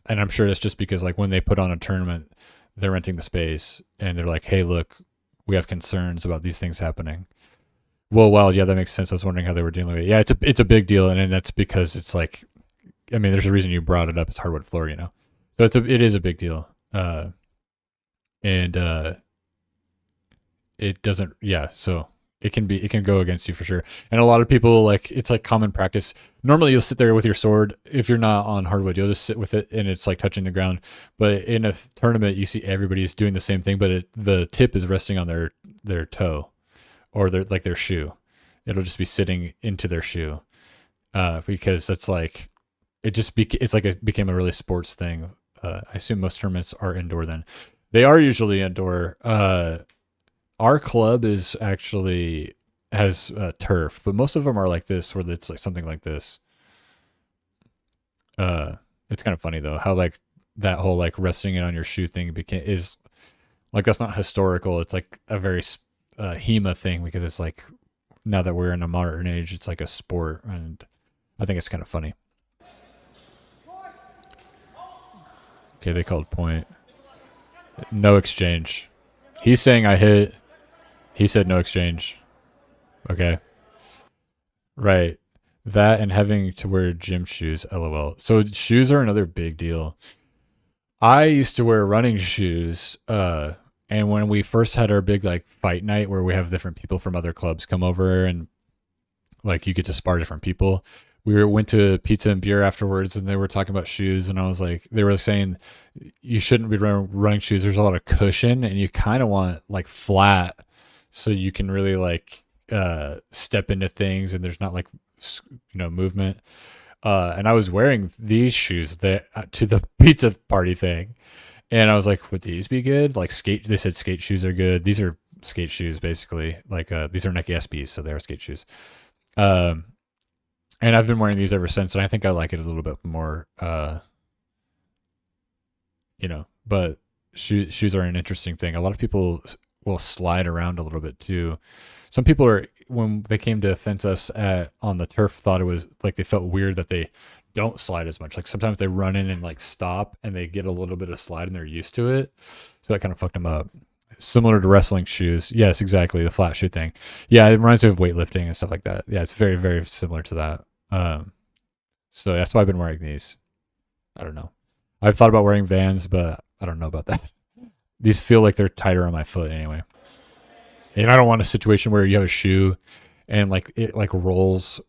and I'm sure it's just because like when they put on a tournament, they're renting the space and they're like, hey, look, we have concerns about these things happening. Well, yeah, that makes sense. I was wondering how they were dealing with it. Yeah, it's a big deal. And that's because it's like, I mean, there's a reason you brought it up. It's hardwood floor, you know? So it is a big deal. And it doesn't, yeah, so it can go against you for sure. And a lot of people, like, it's like common practice. Normally you'll sit there with your sword. If you're not on hardwood, you'll just sit with it and it's like touching the ground. But in a tournament, you see everybody's doing the same thing, but the tip is resting on their toe or their shoe. It'll just be sitting into their shoe because it's like, it became a really sports thing. I assume most tournaments are indoor then. They are usually indoor. Our club has turf, but most of them are like this, where it's like something like this. It's kind of funny though, how like that whole like resting it on your shoe thing is like, that's not historical. It's like a very HEMA thing because it's like, now that we're in a modern age, it's like a sport, and I think it's kind of funny. Okay, they called point. No exchange. He's saying I hit. He said no exchange. Okay. Right. That and having to wear gym shoes, LOL. So shoes are another big deal. I used to wear running shoes, and when we first had our big like fight night where we have different people from other clubs come over and like you get to spar different people, we went to pizza and beer afterwards and they were talking about shoes, and I was like, they were saying you shouldn't be wearing running shoes. There's a lot of cushion and you kind of want like flat so you can really like step into things and there's not like, you know, movement. And I was wearing these shoes to the pizza party thing, and I was like, would these be good? Like they said skate shoes are good. These are skate shoes basically. Like these are Nike SBs, so they're skate shoes. And I've been wearing these ever since, and I think I like it a little bit more. You know, but shoes are an interesting thing. A lot of people will slide around a little bit too. Some people when they came to fence us on the turf, thought it was like they felt weird that they don't slide as much. Like sometimes they run in and like stop and they get a little bit of slide and they're used to it. So that kind of fucked them up. Similar to wrestling shoes. Yes, exactly. The flat shoe thing. Yeah, it reminds me of weightlifting and stuff like that. Yeah, it's very, very similar to that. So that's why I've been wearing these. I don't know. I've thought about wearing Vans, but I don't know about that. These feel like they're tighter on my foot anyway. And I don't want a situation where you have a shoe and like it like rolls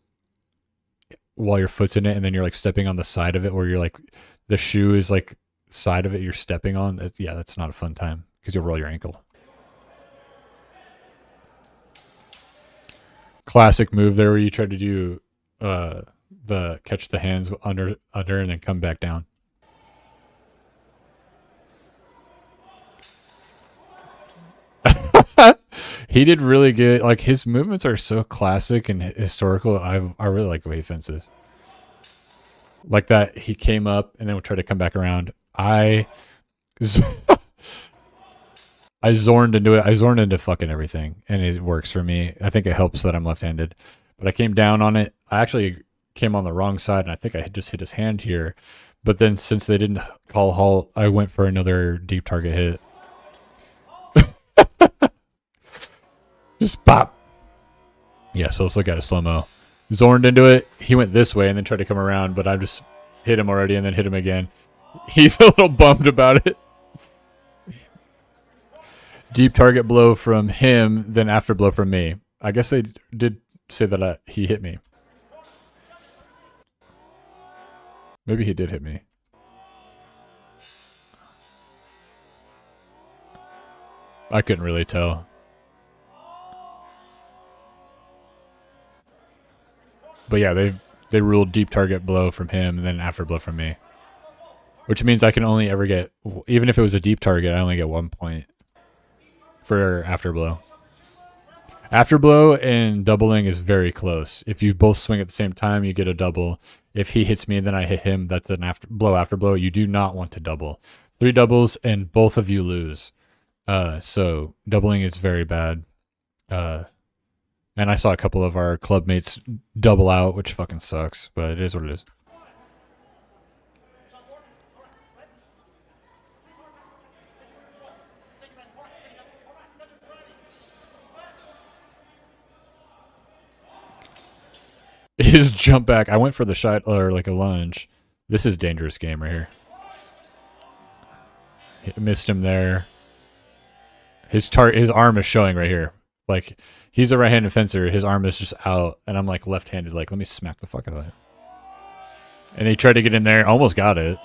while your foot's in it, and then you're like stepping on the side of it, where you're like the shoe is like side of it you're stepping on. Yeah, that's not a fun time because you'll roll your ankle. Classic move there where you try to do the catch the hands under and then come back down. He did really good. Like his movements are so classic and historical. I really like the way he fences. Like that, he came up and then would try to come back around. I zorned into it. I zorned into fucking everything, and it works for me. I think it helps that I'm left-handed. But I came down on it. I actually came on the wrong side, and I think I had just hit his hand here. But then since they didn't call halt, I went for another deep target hit. Just pop. Yeah, so let's look at a slow-mo. Zorned into it. He went this way and then tried to come around, but I just hit him already and then hit him again. He's a little bummed about it. Deep target blow from him, then after blow from me. I guess they did say that he hit me. Maybe he did hit me. I couldn't really tell. But yeah, they ruled deep target blow from him and then after blow from me. Which means I can only ever get, even if it was a deep target, I only get 1 point for after blow. After blow and doubling is very close. If you both swing at the same time, you get a double. If he hits me and then I hit him, that's an after blow. You do not want to double. 3 doubles and both of you lose. So doubling is very bad. And I saw a couple of our club mates double out, which fucking sucks, but it is what it is. His jump back. I went for the shot or like a lunge. This is a dangerous game right here. Missed him there. His arm is showing right here. Like, he's a right-handed fencer. His arm is just out, and I'm like left-handed. Like, let me smack the fuck out of it. And he tried to get in there. Almost got it.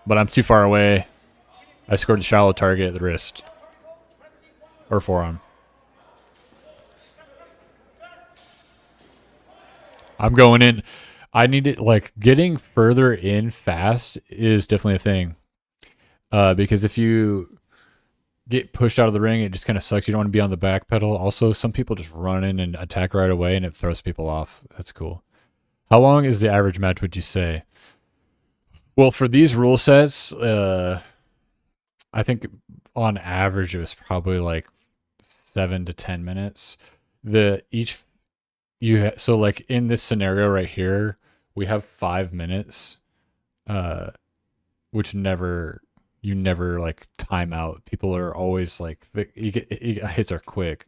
But I'm too far away. I scored the shallow target at the wrist. Or forearm. I'm going in. I need it, like, getting further in fast is definitely a thing. Because if you get pushed out of the ring, it just kind of sucks. You don't want to be on the back pedal. Also, some people just run in and attack right away, and it throws people off. That's cool. How long is the average match, would you say? Well, for these rule sets, I think on average it was probably like 7 to 10 minutes. So like in this scenario right here, we have 5 minutes, which you never like time out. People are always like, hits are quick.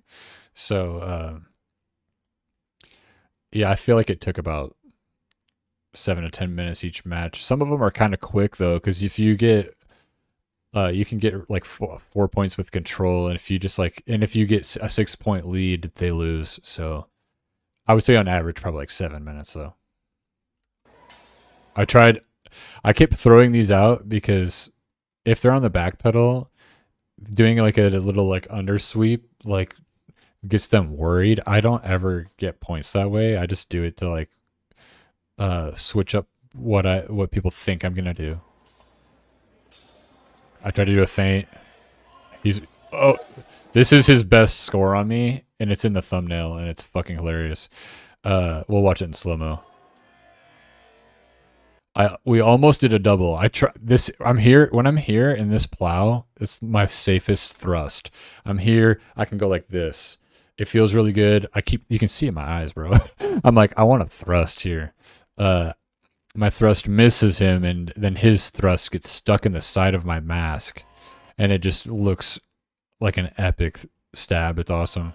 So, yeah, I feel like it took about 7 to 10 minutes each match. Some of them are kind of quick though, because if you get, you can get like 4 points with control, and if you get a 6-point lead, they lose. So I would say on average probably like 7 minutes though. I kept throwing these out because if they're on the back pedal, doing like a little like undersweep like gets them worried. I don't ever get points that way. I just do it to like switch up what people think I'm gonna do. I try to do a feint. This is his best score on me, and it's in the thumbnail, and it's fucking hilarious. We'll watch it in slow-mo. We almost did a double. I'm here when I'm here in this plow. It's my safest thrust. I'm here. I can go like this. It feels really good. You can see in my eyes, bro. I'm like, I want to thrust here. My thrust misses him, and then his thrust gets stuck in the side of my mask, and it just looks like an epic stab. It's awesome.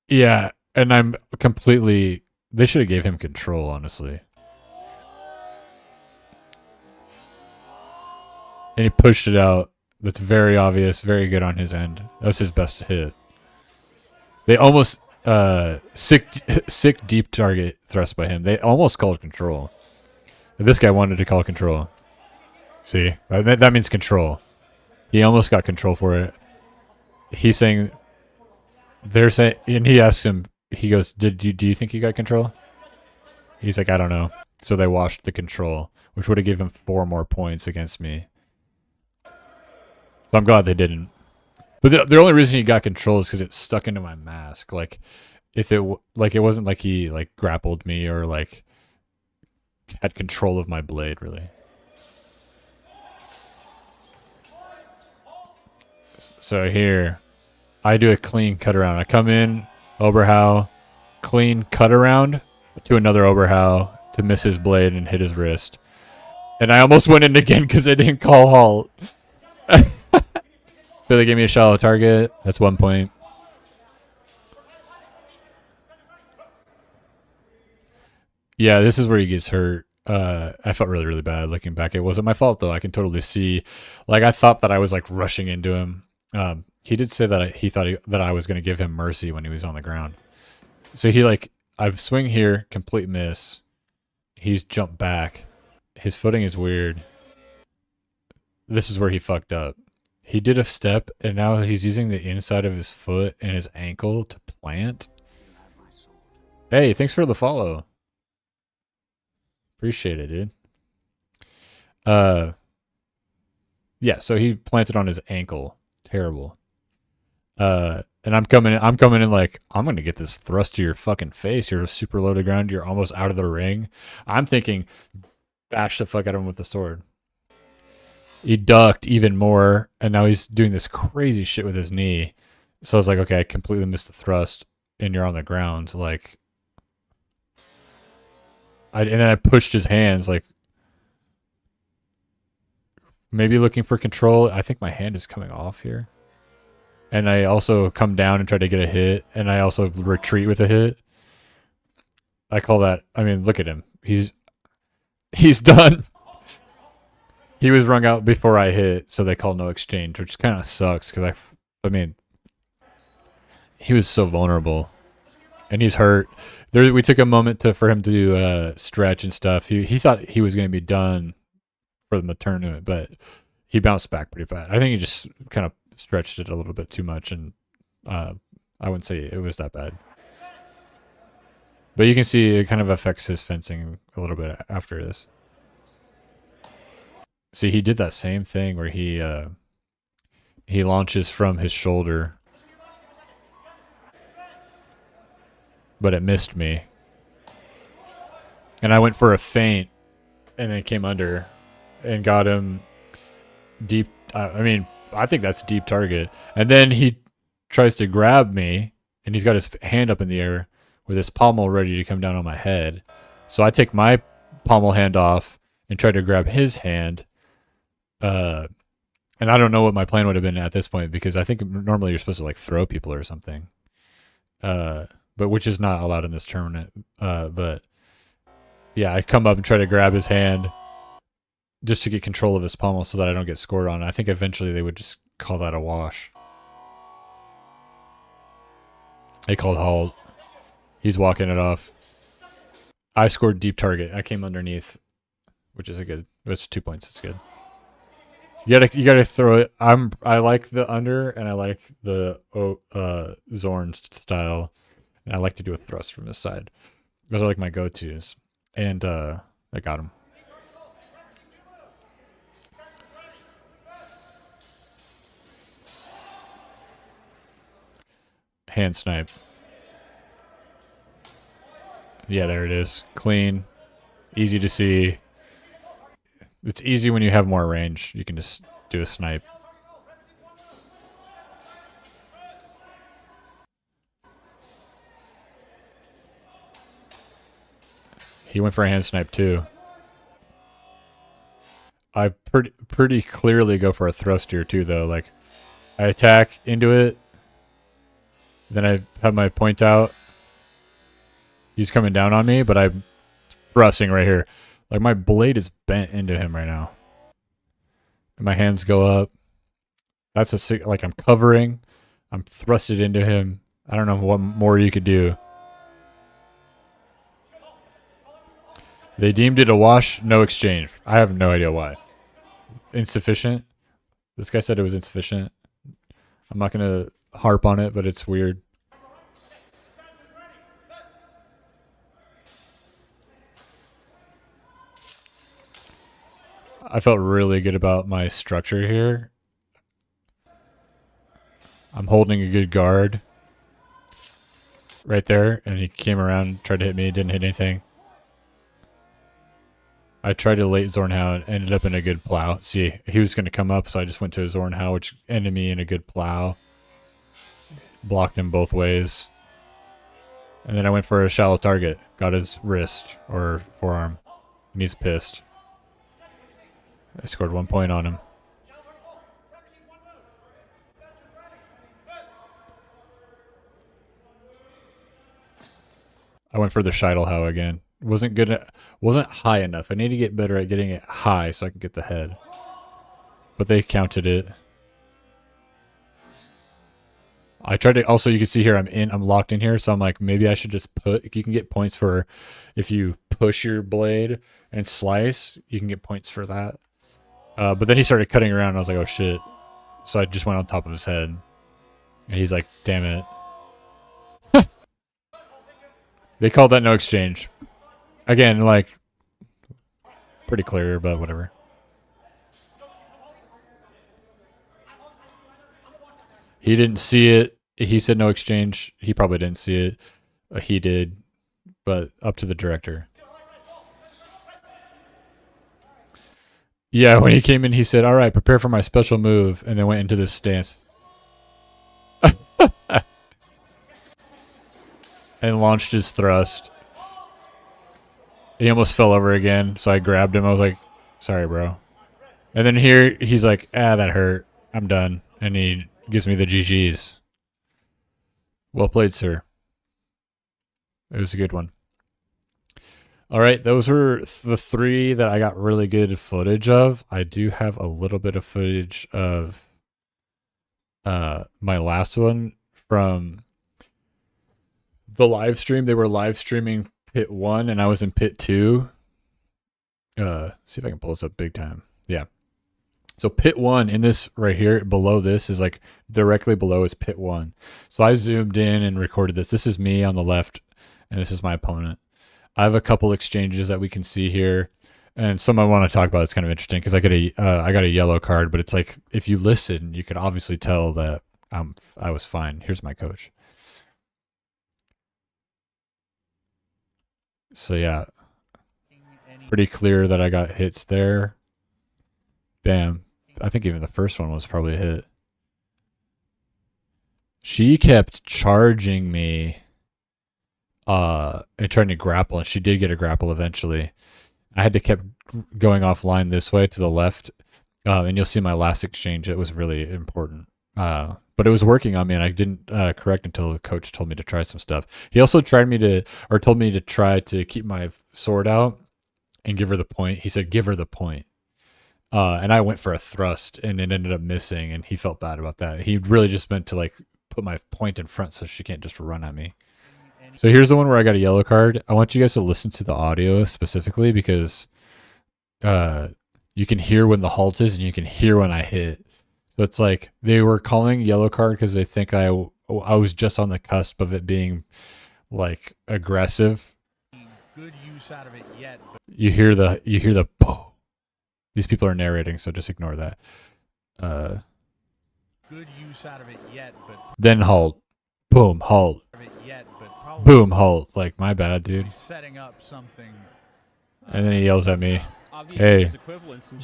Yeah, and I'm completely... They should have gave him control, honestly. And he pushed it out. That's very obvious. Very good on his end. That was his best hit. They almost... sick deep target thrust by him. They almost called control. This guy wanted to call control. See? That means control. He almost got control for it. He's saying... They're saying, and he asks him, he goes, do you think you got control? He's like, I don't know. So they washed the control, which would have given him 4 more points against me. So I'm glad they didn't. But the only reason he got control is because it stuck into my mask. Like, if it like it wasn't like he like grappled me or like had control of my blade really. So here, I do a clean cut around. I come in, Oberhow, clean cut around to another Oberhow to miss his blade and hit his wrist. And I almost went in again because I didn't call halt. So they gave me a shallow target. That's 1 point. Yeah, this is where he gets hurt. I felt really, really bad looking back. It wasn't my fault though. I can totally see. Like I thought that I was like rushing into him. He did say that he thought that I was going to give him mercy when he was on the ground. So he like I swing here, complete miss. He's jumped back. His footing is weird. This is where he fucked up. He did a step, and now he's using the inside of his foot and his ankle to plant. Hey, thanks for the follow. Appreciate it, dude. Yeah, so he planted on his ankle. Terrible. And I'm coming in like, I'm gonna get this thrust to your fucking face. You're super low to ground, you're almost out of the ring. I'm thinking, bash the fuck out of him with the sword. He ducked even more, and now he's doing this crazy shit with his knee. So I was like, okay, I completely missed the thrust, and you're on the ground. Like, and then I pushed his hands, like, maybe looking for control. I think my hand is coming off here. And I also come down and try to get a hit, and I also retreat with a hit. I call that, I mean, look at him. He's done. He was rung out before I hit, so they call no exchange, which kind of sucks because I mean, he was so vulnerable, and he's hurt. We took a moment for him to stretch and stuff. He thought he was going to be done for the tournament, but he bounced back pretty fast. I think he just kind of stretched it a little bit too much, and I wouldn't say it was that bad. But you can see it kind of affects his fencing a little bit after this. See, he did that same thing where he launches from his shoulder, but it missed me. And I went for a feint, and then came under and got him deep. I mean, I think that's deep target. And then he tries to grab me, and he's got his hand up in the air with his pommel ready to come down on my head. So I take my pommel hand off and try to grab his hand. And I don't know what my plan would have been at this point, because I think normally you're supposed to like throw people or something. But which is not allowed in this tournament. But yeah, I come up and try to grab his hand just to get control of his pommel so that I don't get scored on. I think eventually they would just call that a wash. They called halt. He's walking it off. I scored deep target. I came underneath, which is that's 2 points. It's good. You gotta throw it. I like the under, and I like the Zorn style, and I like to do a thrust from this side. Those are like my go-tos, and I got him. Hand snipe. Yeah, there it is. Clean, easy to see. It's easy when you have more range. You can just do a snipe. He went for a hand snipe too. I pretty clearly go for a thrust here too, though. Like, I attack into it, then I have my point out. He's coming down on me, but I'm thrusting right here. Like, my blade is bent into him right now. And my hands go up. That's like I'm covering. I'm thrusted into him. I don't know what more you could do. They deemed it a wash, no exchange. I have no idea why. Insufficient. This guy said it was insufficient. I'm not going to harp on it, but it's weird. I felt really good about my structure here. I'm holding a good guard right there, and he came around, tried to hit me, didn't hit anything. I tried to late Zornhow, ended up in a good plow. See, he was going to come up, so I just went to a Zornhow, which ended me in a good plow. Blocked him both ways. And then I went for a shallow target. Got his wrist or forearm. And he's pissed. I scored 1 point on him. I went for the Scheitelhau again. Wasn't high enough. I need to get better at getting it high so I can get the head. But they counted it. I tried to also, you can see here I'm locked in here, so I'm like, maybe I should just you can get points for if you push your blade and slice, you can get points for that. But then he started cutting around and I was like, oh shit. So I just went on top of his head. And he's like, damn it. They called that no exchange. Again, like, pretty clear, but whatever. He didn't see it. He said no exchange. He probably didn't see it. He did, but up to the director. Yeah, when he came in, he said, all right, prepare for my special move, and then went into this stance. And launched his thrust. He almost fell over again, so I grabbed him. I was like, sorry, bro. And then here, he's like, that hurt. I'm done. And he gives me the GGs. Well played, sir. It was a good one. All right, those were the 3 that I got really good footage of. I do have a little bit of footage of my last one from the live stream. They were live streaming pit 1 and I was in pit 2. See if I can pull this up big time. Yeah. So pit 1 in this right here below this is like directly below is pit 1. So I zoomed in and recorded this. This is me on the left and this is my opponent. I have a couple exchanges that we can see here and some I want to talk about. It's kind of interesting because I got a yellow card, but it's like if you listen, you could obviously tell that I was fine. Here's my coach. So yeah, pretty clear that I got hits there. Bam. I think even the first one was probably a hit. She kept charging me and trying to grapple, and she did get a grapple eventually. I had to keep going offline this way to the left, and you'll see my last exchange. It was really important. But it was working on me, and I didn't correct until the coach told me to try some stuff. He also told me to try to keep my sword out and give her the point. He said, give her the point. And I went for a thrust, and it ended up missing, and he felt bad about that. He really just meant to, like, put my point in front so she can't just run at me. So here's the one where I got a yellow card. I want you guys to listen to the audio specifically because you can hear when the halt is, and you can hear when I hit. So it's like they were calling yellow card because they think I was just on the cusp of it being like aggressive. Good use out of it yet. You hear the boom. These people are narrating, so just ignore that. Good use out of it yet, but then halt. Boom, halt. Boom, halt. Like, my bad, dude. Setting up something. And then he yells at me. Hey,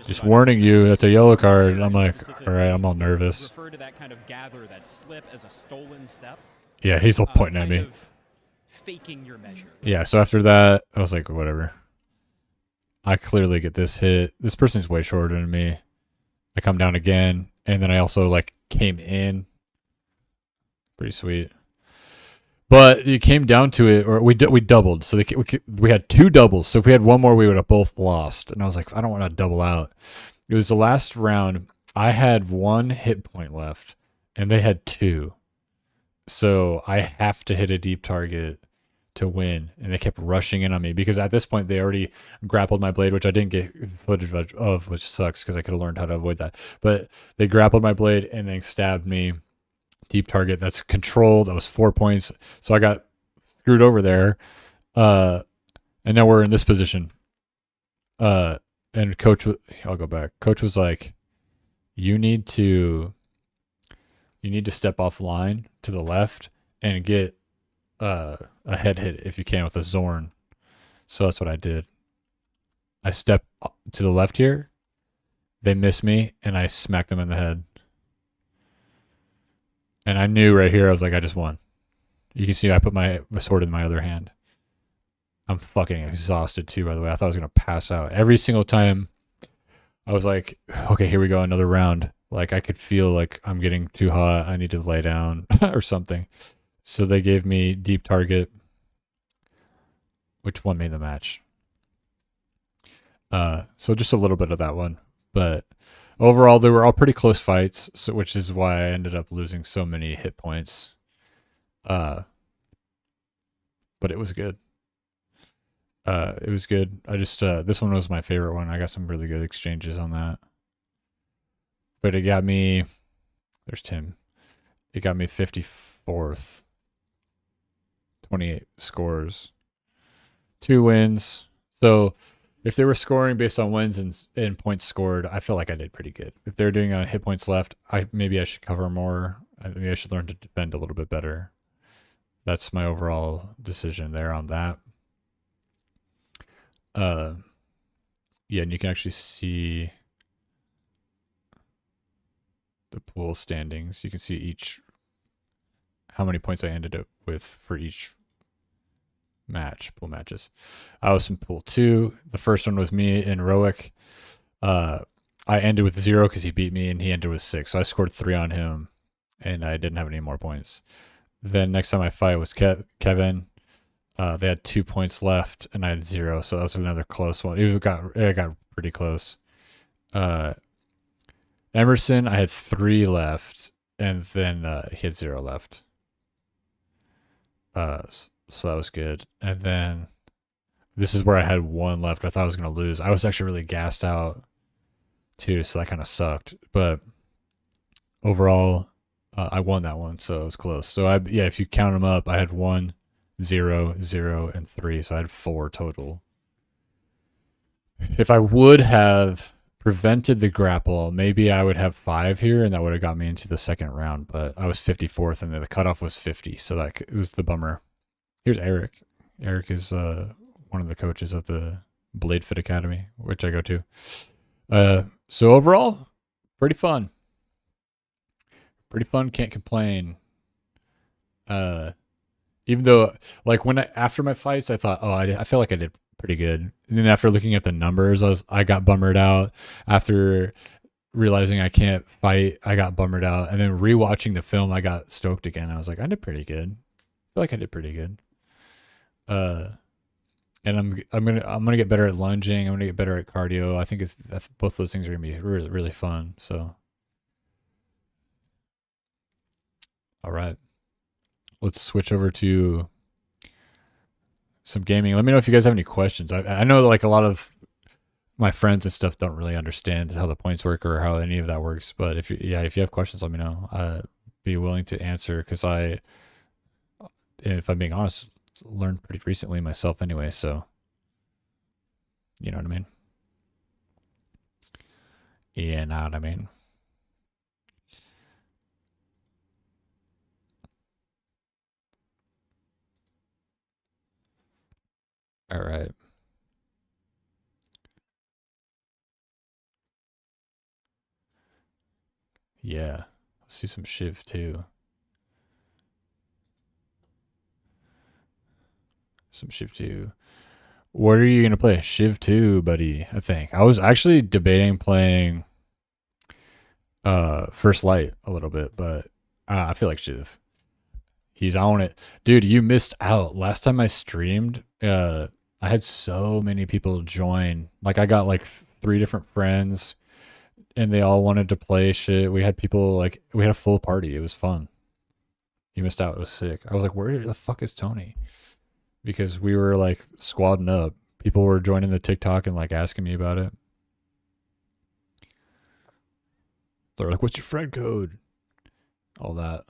just warning you, that's a yellow card. And I'm like, all right, I'm all nervous. Refer to that kind of gather, that slip, as a stolen step. Yeah, he's all pointing at me. Faking your measure. Yeah, so after that, I was like, whatever. I clearly get this hit. This person's way shorter than me. I come down again, and then I also like came in. Pretty sweet. But it came down to it, or we doubled. So we had 2 doubles. So if we had one more, we would have both lost. And I was like, I don't want to double out. It was the last round. I had 1 hit point left, and they had 2. So I have to hit a deep target to win. And they kept rushing in on me because at this point they already grappled my blade, which I didn't get footage of, which sucks because I could have learned how to avoid that. But they grappled my blade and then stabbed me. Deep target, that's controlled. That was 4 points. So I got screwed over there. And now we're in this position. And coach, I'll go back. Coach was like, you need to you need to step off line to the left and get a head hit if you can with a Zorn. So that's what I did. I step to the left here. They miss me, and I smack them in the head. And I knew right here, I was like, I just won. You can see I put my sword in my other hand. I'm fucking exhausted too, by the way. I thought I was going to pass out. Every single time I was like, okay, here we go, another round. Like I could feel like I'm getting too hot. I need to lay down or something. So they gave me deep target, which won me the match. So just a little bit of that one. But overall, they were all pretty close fights, so, which is why I ended up losing so many hit points. But it was good. It was good. I just this one was my favorite one. I got some really good exchanges on that. But it got me. There's Tim. It got me 54th. 28 scores. 2 wins. So if they were scoring based on wins and points scored, I feel like I did pretty good. If they're doing hit points left, maybe I should cover more. Maybe I should learn to defend a little bit better. That's my overall decision there on that. Yeah, and you can actually see the pool standings. You can see how many points I ended up with for each pool matches. I was in pool 2. The first one was me and Roic. I ended with 0 because he beat me, and he ended with 6. So I scored 3 on him, and I didn't have any more points. Then next time I fight was Kevin. They had 2 points left, and I had 0, so that was another close one. It got pretty close. Emerson, I had 3 left, and then he had 0 left. So that was good. And then this is where I had 1 left. I thought I was going to lose. I was actually really gassed out too, so that kind of sucked. But overall, I won that one, so it was close. So if you count them up, I had 1, 0, 0, and 3, so I had 4 total. If I would have prevented the grapple, maybe I would have 5 here, and that would have got me into the second round, but I was 54th, and the cutoff was 50, so it was the bummer. Here's Eric. Eric is one of the coaches of the Blade Fit Academy, which I go to. So overall, pretty fun. Pretty fun, can't complain. Even though, like, after my fights, I thought, I feel like I did pretty good. And then after looking at the numbers, I got bummered out. After realizing I can't fight, I got bummered out. And then rewatching the film, I got stoked again. I was like, I did pretty good. I feel like I did pretty good. And I'm gonna get better at lunging. I'm gonna get better at cardio. I think both those things are gonna be really, really fun. So, all right, let's switch over to some gaming. Let me know if you guys have any questions. I know like a lot of my friends and stuff don't really understand how the points work or how any of that works. But if you have questions, let me know. I'd be willing to answer because if I'm being honest, learned pretty recently myself anyway. So, you know what I mean? You know what I mean? All right. Yeah. Let's do some Shiv too. Some Shiv 2. What are you going to play? Shiv 2, buddy, I think. I was actually debating playing First Light a little bit, but I feel like Shiv. He's on it. Dude, you missed out. Last time I streamed, I had so many people join. Like, I got like 3 different friends, and they all wanted to play shit. We had people, like, we had a full party. It was fun. You missed out. It was sick. I was like, where the fuck is Tony? Because we were like squadding up. People were joining the TikTok and like asking me about it. They're like, what's your friend code? All that.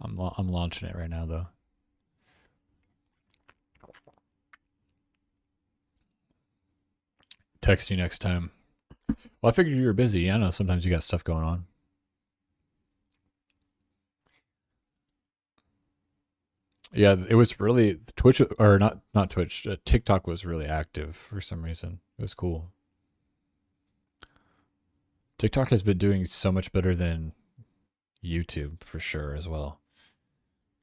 I'm launching it right now though. Text you next time. Well, I figured you were busy. I know sometimes you got stuff going on. Yeah, it was really Twitch, or not Twitch. TikTok was really active for some reason. It was cool. TikTok has been doing so much better than YouTube for sure as well.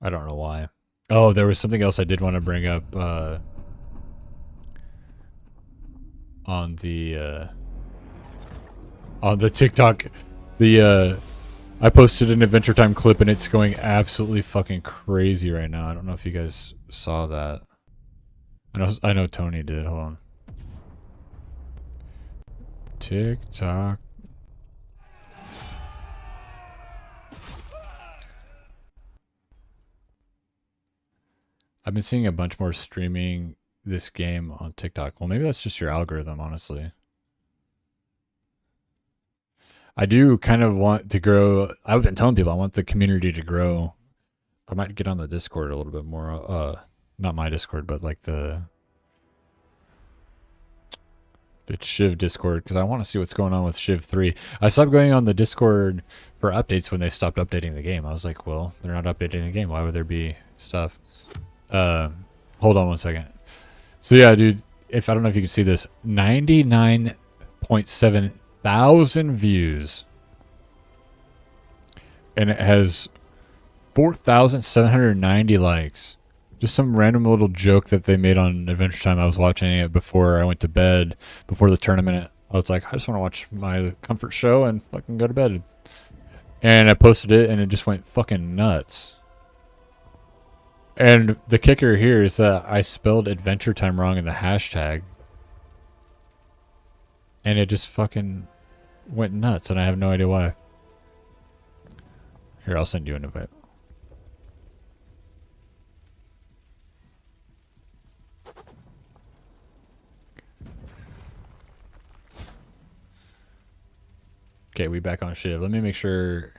I don't know why. Oh, there was something else I did want to bring up on the TikTok. I posted an Adventure Time clip and it's going absolutely fucking crazy right now. I don't know if you guys saw that. I know Tony did. Hold on. TikTok. I've been seeing a bunch more streaming this game on TikTok. Well, maybe that's just your algorithm, honestly. I do kind of want to grow. I've been telling people I want the community to grow. I might get on the Discord a little bit more. Not my Discord, but like the Shiv Discord, because I want to see what's going on with Shiv 3. I stopped going on the Discord for updates when they stopped updating the game. I was like, well, they're not updating the game. Why would there be stuff? Hold on one second. So yeah, dude, I don't know if you can see this, 99.7 thousand views, and it has 4,790 likes. Just some random little joke that they made on Adventure Time. I was watching it before I went to bed, before the tournament. I was like, I just want to watch my comfort show and fucking go to bed. And I posted it, and it just went fucking nuts. And the kicker here is that I spelled Adventure Time wrong in the hashtag. And it just fucking went nuts, and I have no idea why. Here, I'll send you an invite. Okay, we back on Shiv. Let me make sure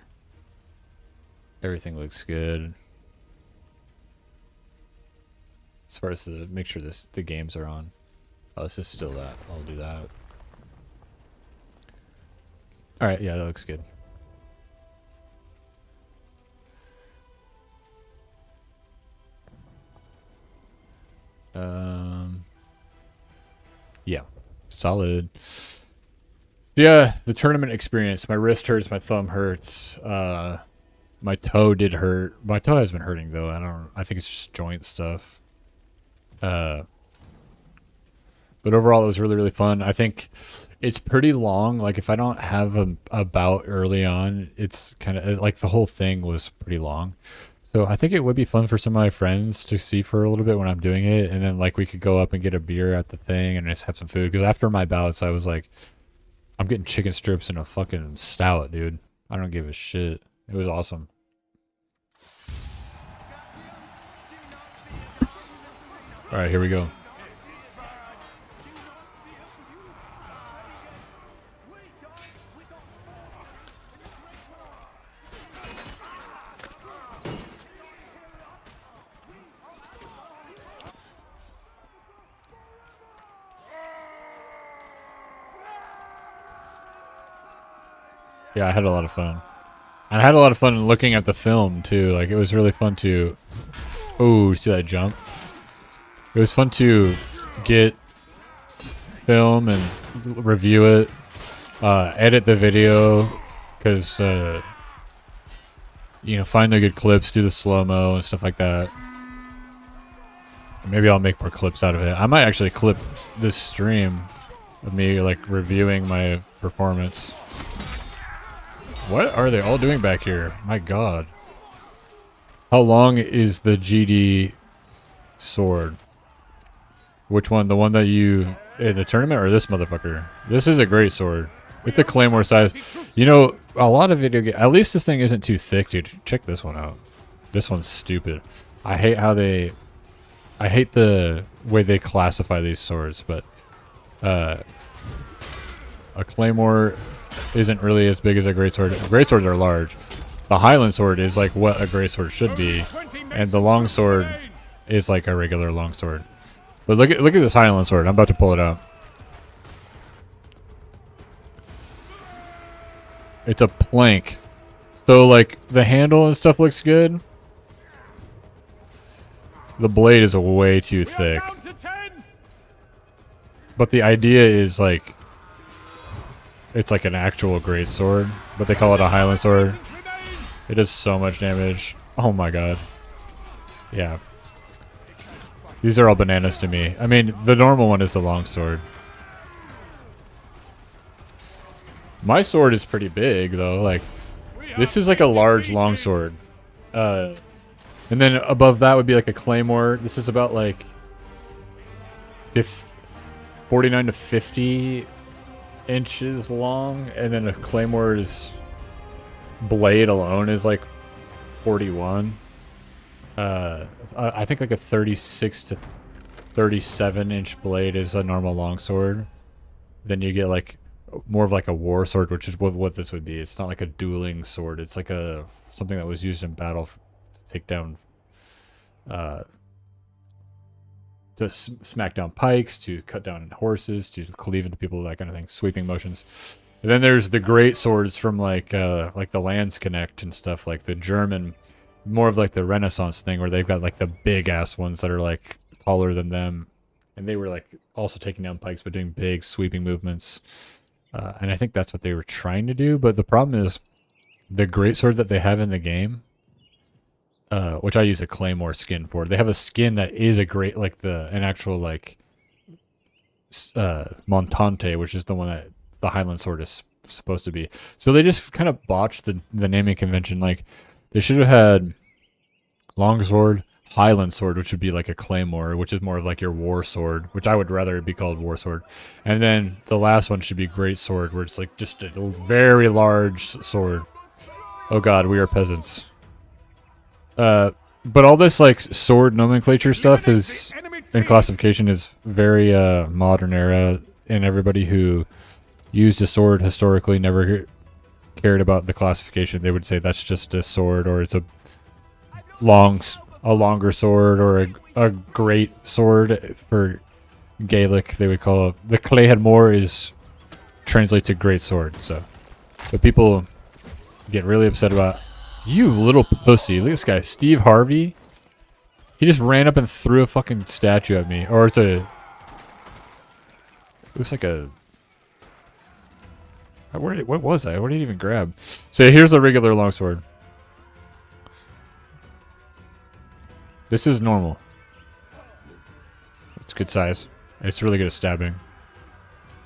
everything looks good. As far as make sure the games are on. Oh, this is still that. I'll do that. Alright, yeah, that looks good. Yeah, solid. Yeah, the tournament experience. My wrist hurts, my thumb hurts. My toe did hurt. My toe has been hurting though. I think it's just joint stuff. But overall, it was really, really fun. I think it's pretty long. Like, if I don't have a bout early on, it's kind of like the whole thing was pretty long. So I think it would be fun for some of my friends to see for a little bit when I'm doing it. And then, like, we could go up and get a beer at the thing and just have some food. Because after my bouts, I was like, I'm getting chicken strips and a fucking stout, dude. I don't give a shit. It was awesome. All right, here we go. Yeah, I had a lot of fun. And I had a lot of fun looking at the film, too. Like, it was really fun to... Oh, see that jump? It was fun to get film and review it, edit the video, because, you know, find the good clips, do the slow-mo and stuff like that. Maybe I'll make more clips out of it. I might actually clip this stream of me, like, reviewing my performance. What are they all doing back here? My god. How long is the GD sword? Which one? The one that you... in the tournament or this motherfucker? This is a great sword. With the claymore size. You know, a lot of video games... At least this thing isn't too thick, dude. Check this one out. This one's stupid. I hate how they... I hate the way they classify these swords, but... a claymore isn't really as big as a greatsword. Greatswords are large. The Highland sword is like what a greatsword should be, and the longsword is like a regular longsword. But look at this Highland sword. I'm about to pull it out. It's a plank. So like the handle and stuff looks good. The blade is way too thick. But the idea is like it's like an actual great sword, but they call it a Highland sword. It does so much damage. Oh my god. Yeah. These are all bananas to me. I mean, the normal one is the long sword. My sword is pretty big though. Like this is like a large long sword. And then above that would be like a claymore. This is about like 49 to 50 inches long, and then a claymore's blade alone is like 41. I think like a 36 to 37 inch blade is a normal longsword. Then you get like more of like a war sword, which is what this would be. It's not like a dueling sword. It's like a something that was used in battle to take down, to smack down pikes, to cut down horses, to cleave into people, that kind of thing. Sweeping motions. And then there's the great swords from like the Landsknecht and stuff, like the German, more of like the Renaissance thing, where they've got like the big ass ones that are like taller than them, and they were like also taking down pikes but doing big sweeping movements. And I think that's what they were trying to do. But the problem is the great sword that they have in the game, which I use a claymore skin for. They have a skin that is a great, like an actual like Montante, which is the one that the Highland sword is supposed to be. So they just kind of botched the naming convention. Like they should have had longsword, Highland sword, which would be like a claymore, which is more of like your war sword, which I would rather be called war sword. And then the last one should be great sword, where it's like just a very large sword. Oh god, we are peasants. But all this like sword nomenclature stuff is, and classification is very modern era, and everybody who used a sword historically never cared about the classification. They would say that's just a sword, or it's a longer sword, or a great sword. For Gaelic, they would call it the Clayhead Moor is translate to great sword. So, but people get really upset about, you little pussy. Look at this guy, Steve Harvey. He just ran up and threw a fucking statue at me. Or it looks like a, what was that? What did he even grab? So here's a regular longsword. This is normal. It's good size. It's really good at stabbing.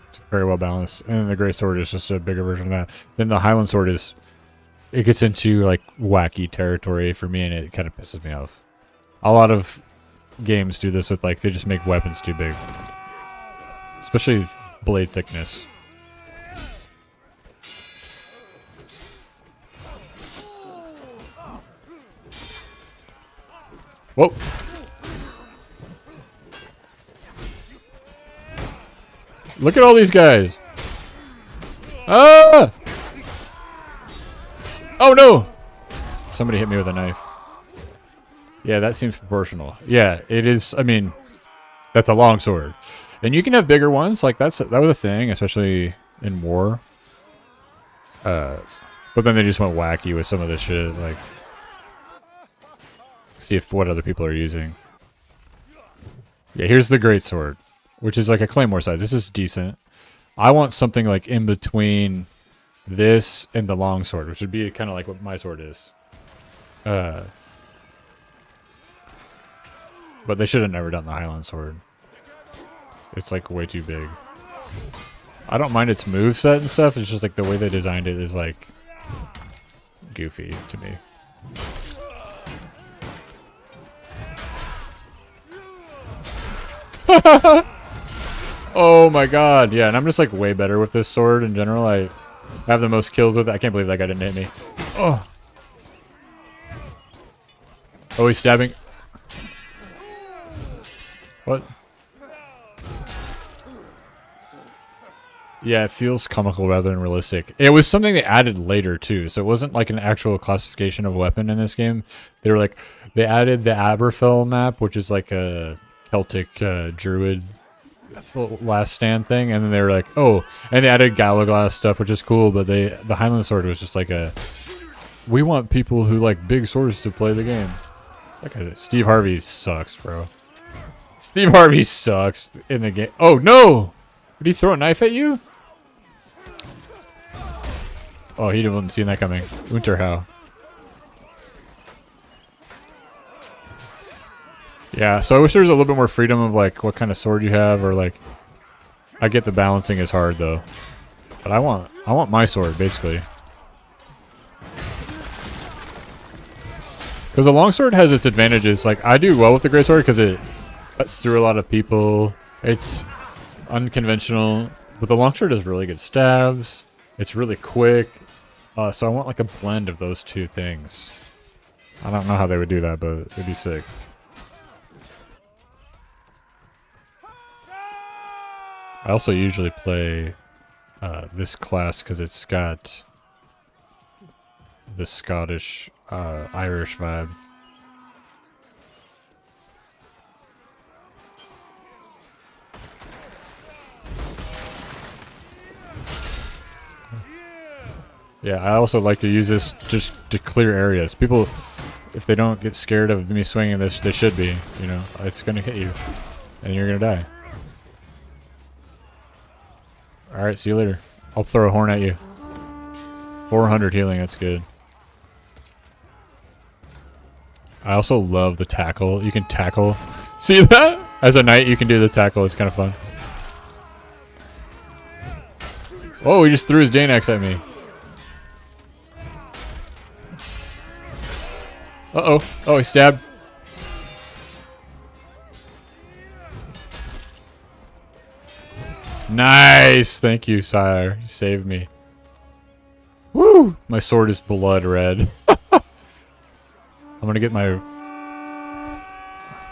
It's very well balanced. And then the great sword is just a bigger version of that. Then the Highland sword is, it gets into like wacky territory for me, and it kind of pisses me off. A lot of games do this with like, they just make weapons too big. Especially blade thickness. Whoa. Look at all these guys. Ah! Oh no! Somebody hit me with a knife. Yeah, that seems proportional. Yeah, it is. I mean, that's a long sword. And you can have bigger ones. Like that was a thing, especially in war. But then they just went wacky with some of this shit. Like, see if what other people are using. Yeah, here's the great sword, which is like a claymore size. This is decent. I want something like in between this and the long sword, which would be kind of like what my sword is. But they should have never done the Highland sword. It's like way too big. I don't mind its moveset and stuff. It's just like the way they designed it is like goofy to me. Oh my god, yeah, and I'm just like way better with this sword in general. I have the most kills with it. I can't believe that guy didn't hit me. Oh. Oh, he's stabbing. What? Yeah, it feels comical rather than realistic. It was something they added later too, so it wasn't like an actual classification of weapon in this game. They were like, they added the Aberfell map, which is like a Celtic druid last stand thing, and then they were like, oh, and they added Galaglass stuff, which is cool, but the Highland Sword was just like we want people who like big swords to play the game. Like Steve Harvey sucks, bro. Steve Harvey sucks in the game. Oh no! Did he throw a knife at you? Oh, he didn't see that coming. Unterhau. Yeah, so I wish there was a little bit more freedom of like what kind of sword you have, or like I get the balancing is hard though. But I want my sword basically. Because the longsword has its advantages. Like I do well with the greatsword because it cuts through a lot of people. It's unconventional, but the longsword has really good stabs. It's really quick. So I want like a blend of those two things. I don't know how they would do that, but it'd be sick. I also usually play this class because it's got the Scottish, Irish vibe. Yeah, I also like to use this just to clear areas. People, if they don't get scared of me swinging this, they should be. You know, it's gonna hit you, and you're gonna die. All right, see you later. I'll throw a horn at you. 400 healing, that's good. I also love the tackle. You can tackle. See that? As a knight, you can do the tackle. It's kind of fun. Oh, he just threw his Dane axe at me. Uh-oh. Oh, he stabbed. Nice. Thank you, sire. You saved me. Woo! My sword is blood red. I'm gonna get my...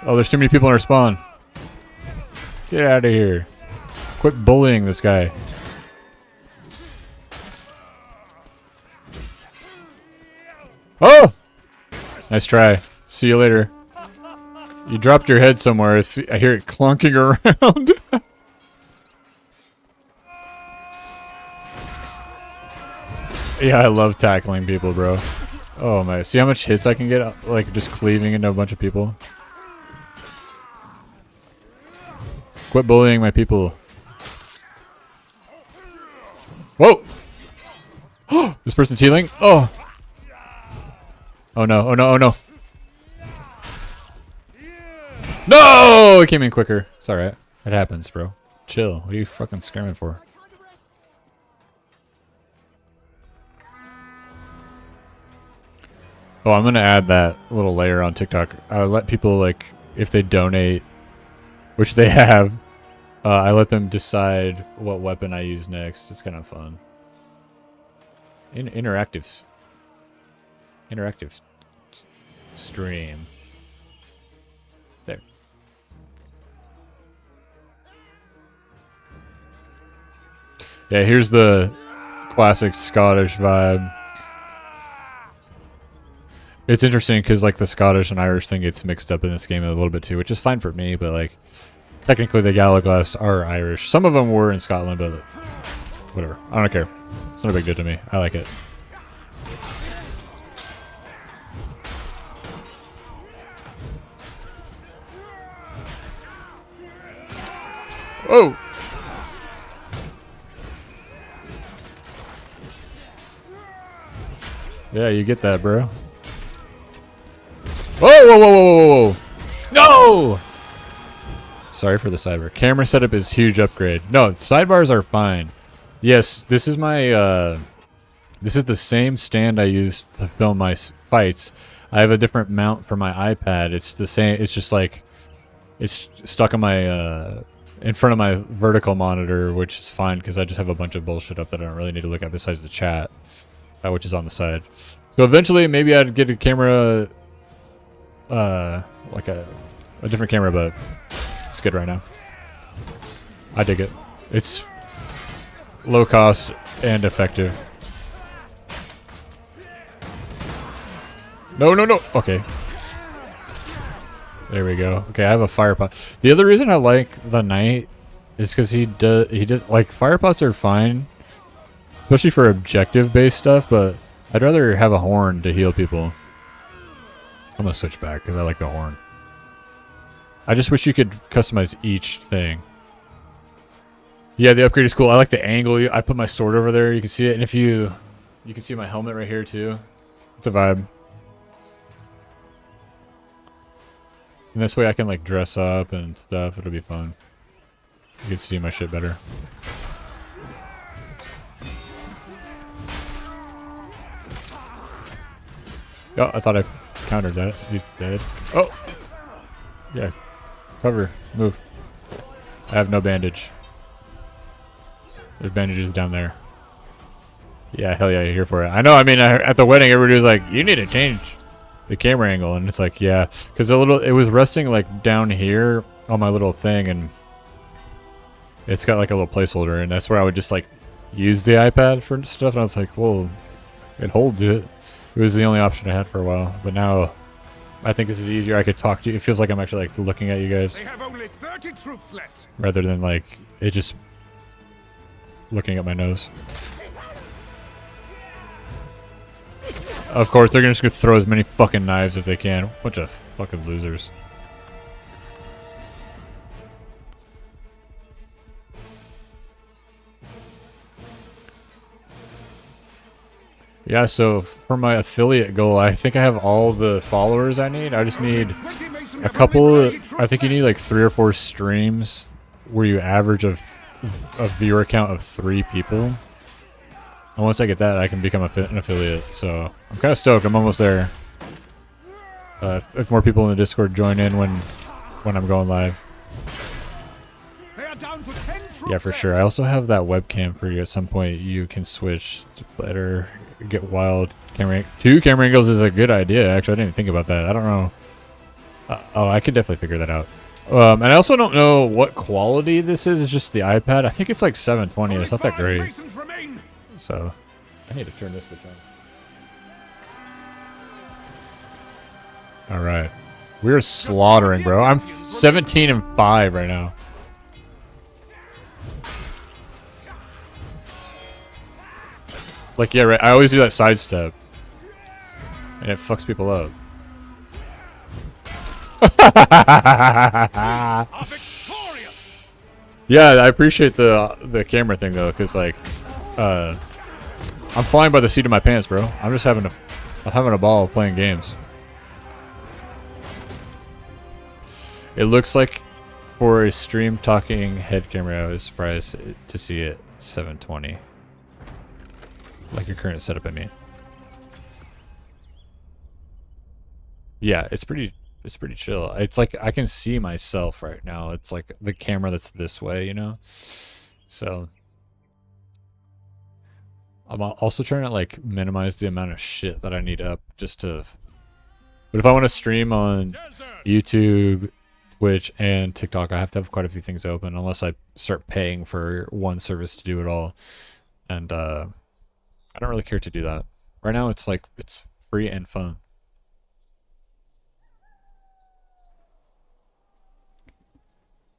Oh, there's too many people in our spawn. Get out of here. Quit bullying this guy. Oh! Nice try. See you later. You dropped your head somewhere. I hear it clunking around. Yeah, I love tackling people, bro. Oh my, see how much hits I can get, like, just cleaving into a bunch of people? Quit bullying my people. Whoa! This person's healing? Oh! Oh no, oh no, oh no. No! It came in quicker. It's alright. It happens, bro. Chill. What are you fucking scaring for? Oh, I'm gonna add that little layer on TikTok. I let people, like, if they donate, which they have, I let them decide what weapon I use next. It's kind of fun. Interactive stream. There. Yeah, here's the classic Scottish vibe. It's interesting because, like, the Scottish and Irish thing gets mixed up in this game a little bit too, which is fine for me, but, like, technically the Galaglass are Irish. Some of them were in Scotland, but whatever. I don't care. It's not a big deal to me. I like it. Oh! Yeah, you get that, bro. Whoa, whoa, whoa, whoa, whoa, whoa! No! Sorry for the sidebar. Camera setup is huge upgrade. No, sidebars are fine. Yes, this is my, this is the same stand I use to film my fights. I have a different mount for my iPad. It's the same, it's just like, it's stuck on my, in front of my vertical monitor, which is fine because I just have a bunch of bullshit up that I don't really need to look at besides the chat, which is on the side. So eventually, maybe I'd get a camera, like a different camera, but it's good right now. I dig it. It's low cost and effective. No, no, no. Okay. There we go. Okay, I have a fire pot. The other reason I like the knight It's because he does like fire pots are fine, especially for objective based stuff. But I'd rather have a horn to heal people. I'm gonna switch back because I like the horn. I just wish you could customize each thing. Yeah, the upgrade is cool. I like the angle. I put my sword over there. You can see it, and if you can see my helmet right here too. It's a vibe. And this way I can like dress up and stuff. It'll be fun. You can see my shit better. Oh, I thought I countered that. He's dead. Oh! Yeah. Cover. Move. I have no bandage. There's bandages down there. Yeah, hell yeah, you're here for it. I know, I mean, at the wedding, everybody was like, you need to change the camera angle. And it's like, yeah. Because it was resting like down here on my little thing. And it's got like a little placeholder. And that's where I would just like use the iPad for stuff. And I was like, well, it holds it. It was the only option I had for a while. But now I think this is easier. I could talk to you. It feels like I'm actually like looking at you guys. They have only 30 troops left. Rather than like it just looking at my nose. Of course, they're just gonna throw as many fucking knives as they can. Bunch of fucking losers. Yeah, so for my affiliate goal, I think I have all the followers I need. I just need a couple. I think you need like 3 or 4 streams where you average a viewer count of 3 people. And once I get that, I can become an affiliate. So I'm kind of stoked. I'm almost there. If more people in the Discord join in when I'm going live. Yeah, for sure. I also have that webcam for you. At some point, you can switch to better get wild camera. 2 camera angles is a good idea. Actually, I didn't even think about that. I don't know. Oh, I could definitely figure that out. And I also don't know what quality this is. It's just the iPad. I think it's like 720. It's not that great. So I need to turn this switch on. All right, we're slaughtering, bro. I'm 17-5 right now. Like, yeah, right. I always do that sidestep, and it fucks people up. Yeah, I appreciate the camera thing though, because like, I'm flying by the seat of my pants, bro. I'm just having a ball playing games. It looks like for a stream talking head camera, I was surprised to see it 720. Like your current setup, I mean. Yeah, it's pretty chill. It's like I can see myself right now. It's like the camera that's this way, you know? So I'm also trying to like minimize the amount of shit that I need up just to. But if I want to stream on YouTube, Twitch, and TikTok, I have to have quite a few things open unless I start paying for one service to do it all. And I don't really care to do that. Right now it's like it's free and fun.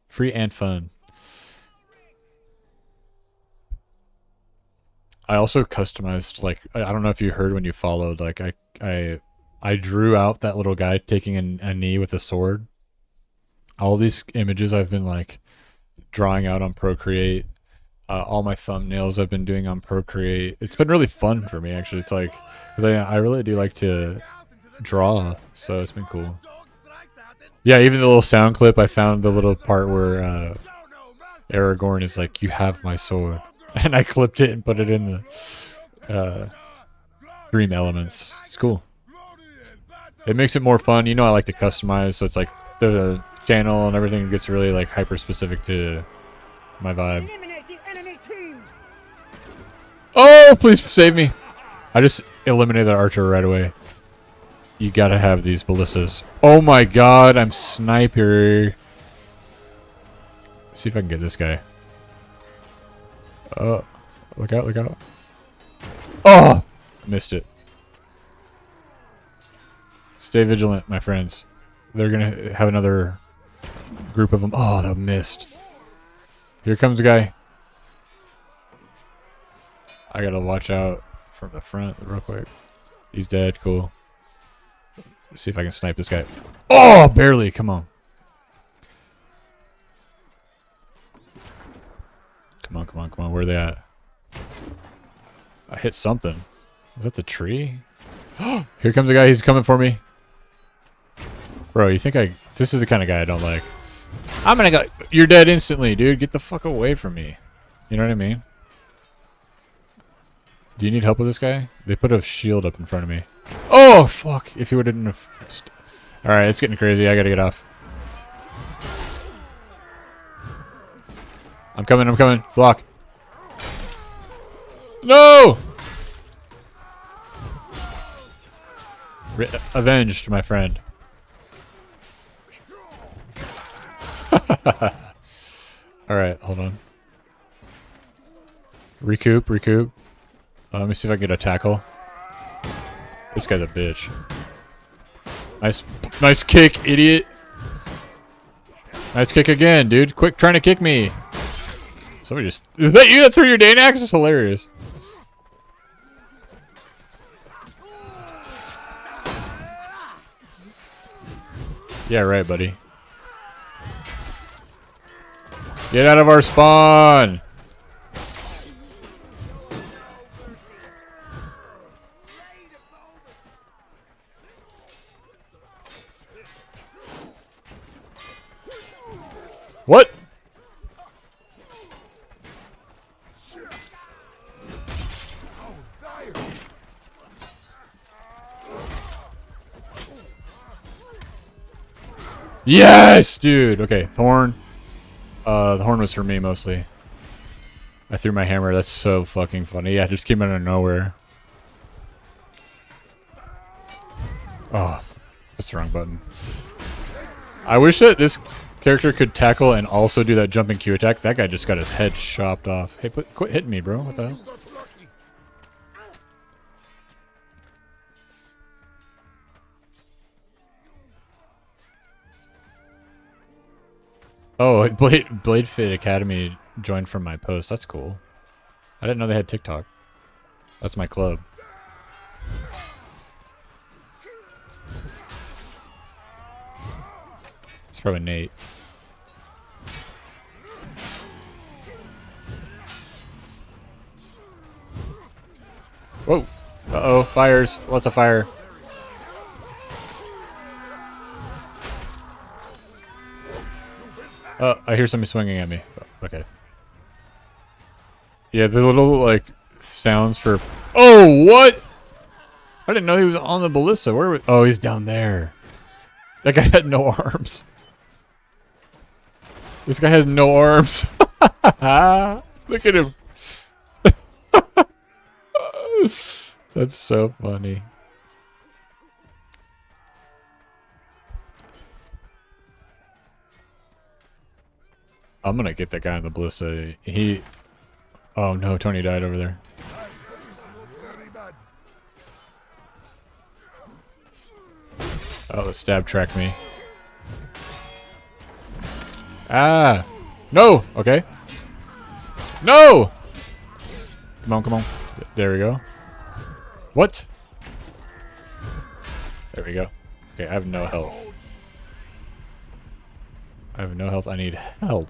Free and fun. I also customized, like, I don't know if you heard when you followed, like I drew out that little guy taking a knee with a sword. All these images I've been like drawing out on Procreate. All my thumbnails I've been doing on Procreate. It's been really fun for me, actually. It's like, because I really do like to draw, so it's been cool. Yeah, even the little sound clip, I found the little part where Aragorn is like, "You have my sword," and I clipped it and put it in the stream elements. It's cool. It makes it more fun. You know, I like to customize, so it's like the channel and everything gets really like hyper specific to my vibe. Oh, please save me. I just eliminated the archer right away. You gotta have these ballistas. Oh my god, I'm sniper. Let's see if I can get this guy. Oh, look out, look out. Oh, missed it. Stay vigilant, my friends. They're gonna have another group of them. Oh, that missed. Here comes the guy. I gotta watch out from the front real quick. He's dead. Cool. Let's see if I can snipe this guy. Oh, barely. Come on. Come on, come on, come on. Where are they at? I hit something. Is that the tree? Here comes the guy. He's coming for me. Bro, you think this is the kind of guy I don't like. I'm gonna go. You're dead instantly, dude. Get the fuck away from me. You know what I mean? Do you need help with this guy? They put a shield up in front of me. Oh, fuck. If he wouldn't have... Alright, it's getting crazy. I gotta get off. I'm coming, I'm coming. Block. No! Avenged, my friend. Alright, hold on. Recoup, recoup. Let me see if I can get a tackle. This guy's a bitch. Nice kick, idiot. Nice kick again, dude. Quick, trying to kick me. Somebody just... Is that you that threw your Danax? It's hilarious. Yeah, right, buddy. Get out of our spawn! What? Yes, dude. Okay, Thorn. The horn was for me mostly. I threw my hammer. That's so fucking funny. Yeah, it just came out of nowhere. Oh, that's the wrong button. I wish that this character could tackle and also do that jumping Q attack. That guy just got his head chopped off. Hey, quit hitting me, bro. What the hell? Oh, Blade Fit Academy joined from my post. That's cool. I didn't know they had TikTok. That's my club. It's probably Nate. Whoa. Uh-oh, fires. Lots of fire. I hear somebody swinging at me. Oh, okay. Yeah, the little, like, sounds for... Oh, what? I didn't know he was on the ballista. Where was... Oh, he's down there. That guy had no arms. This guy has no arms. Look at him. That's so funny. I'm gonna get that guy on the ballista. Oh no, Tony died over there. Oh, the stab tracked me. Ah! No! Okay. No! Come on, come on. There we go. What? There we go. Okay, I have no health. I have no health. I need help.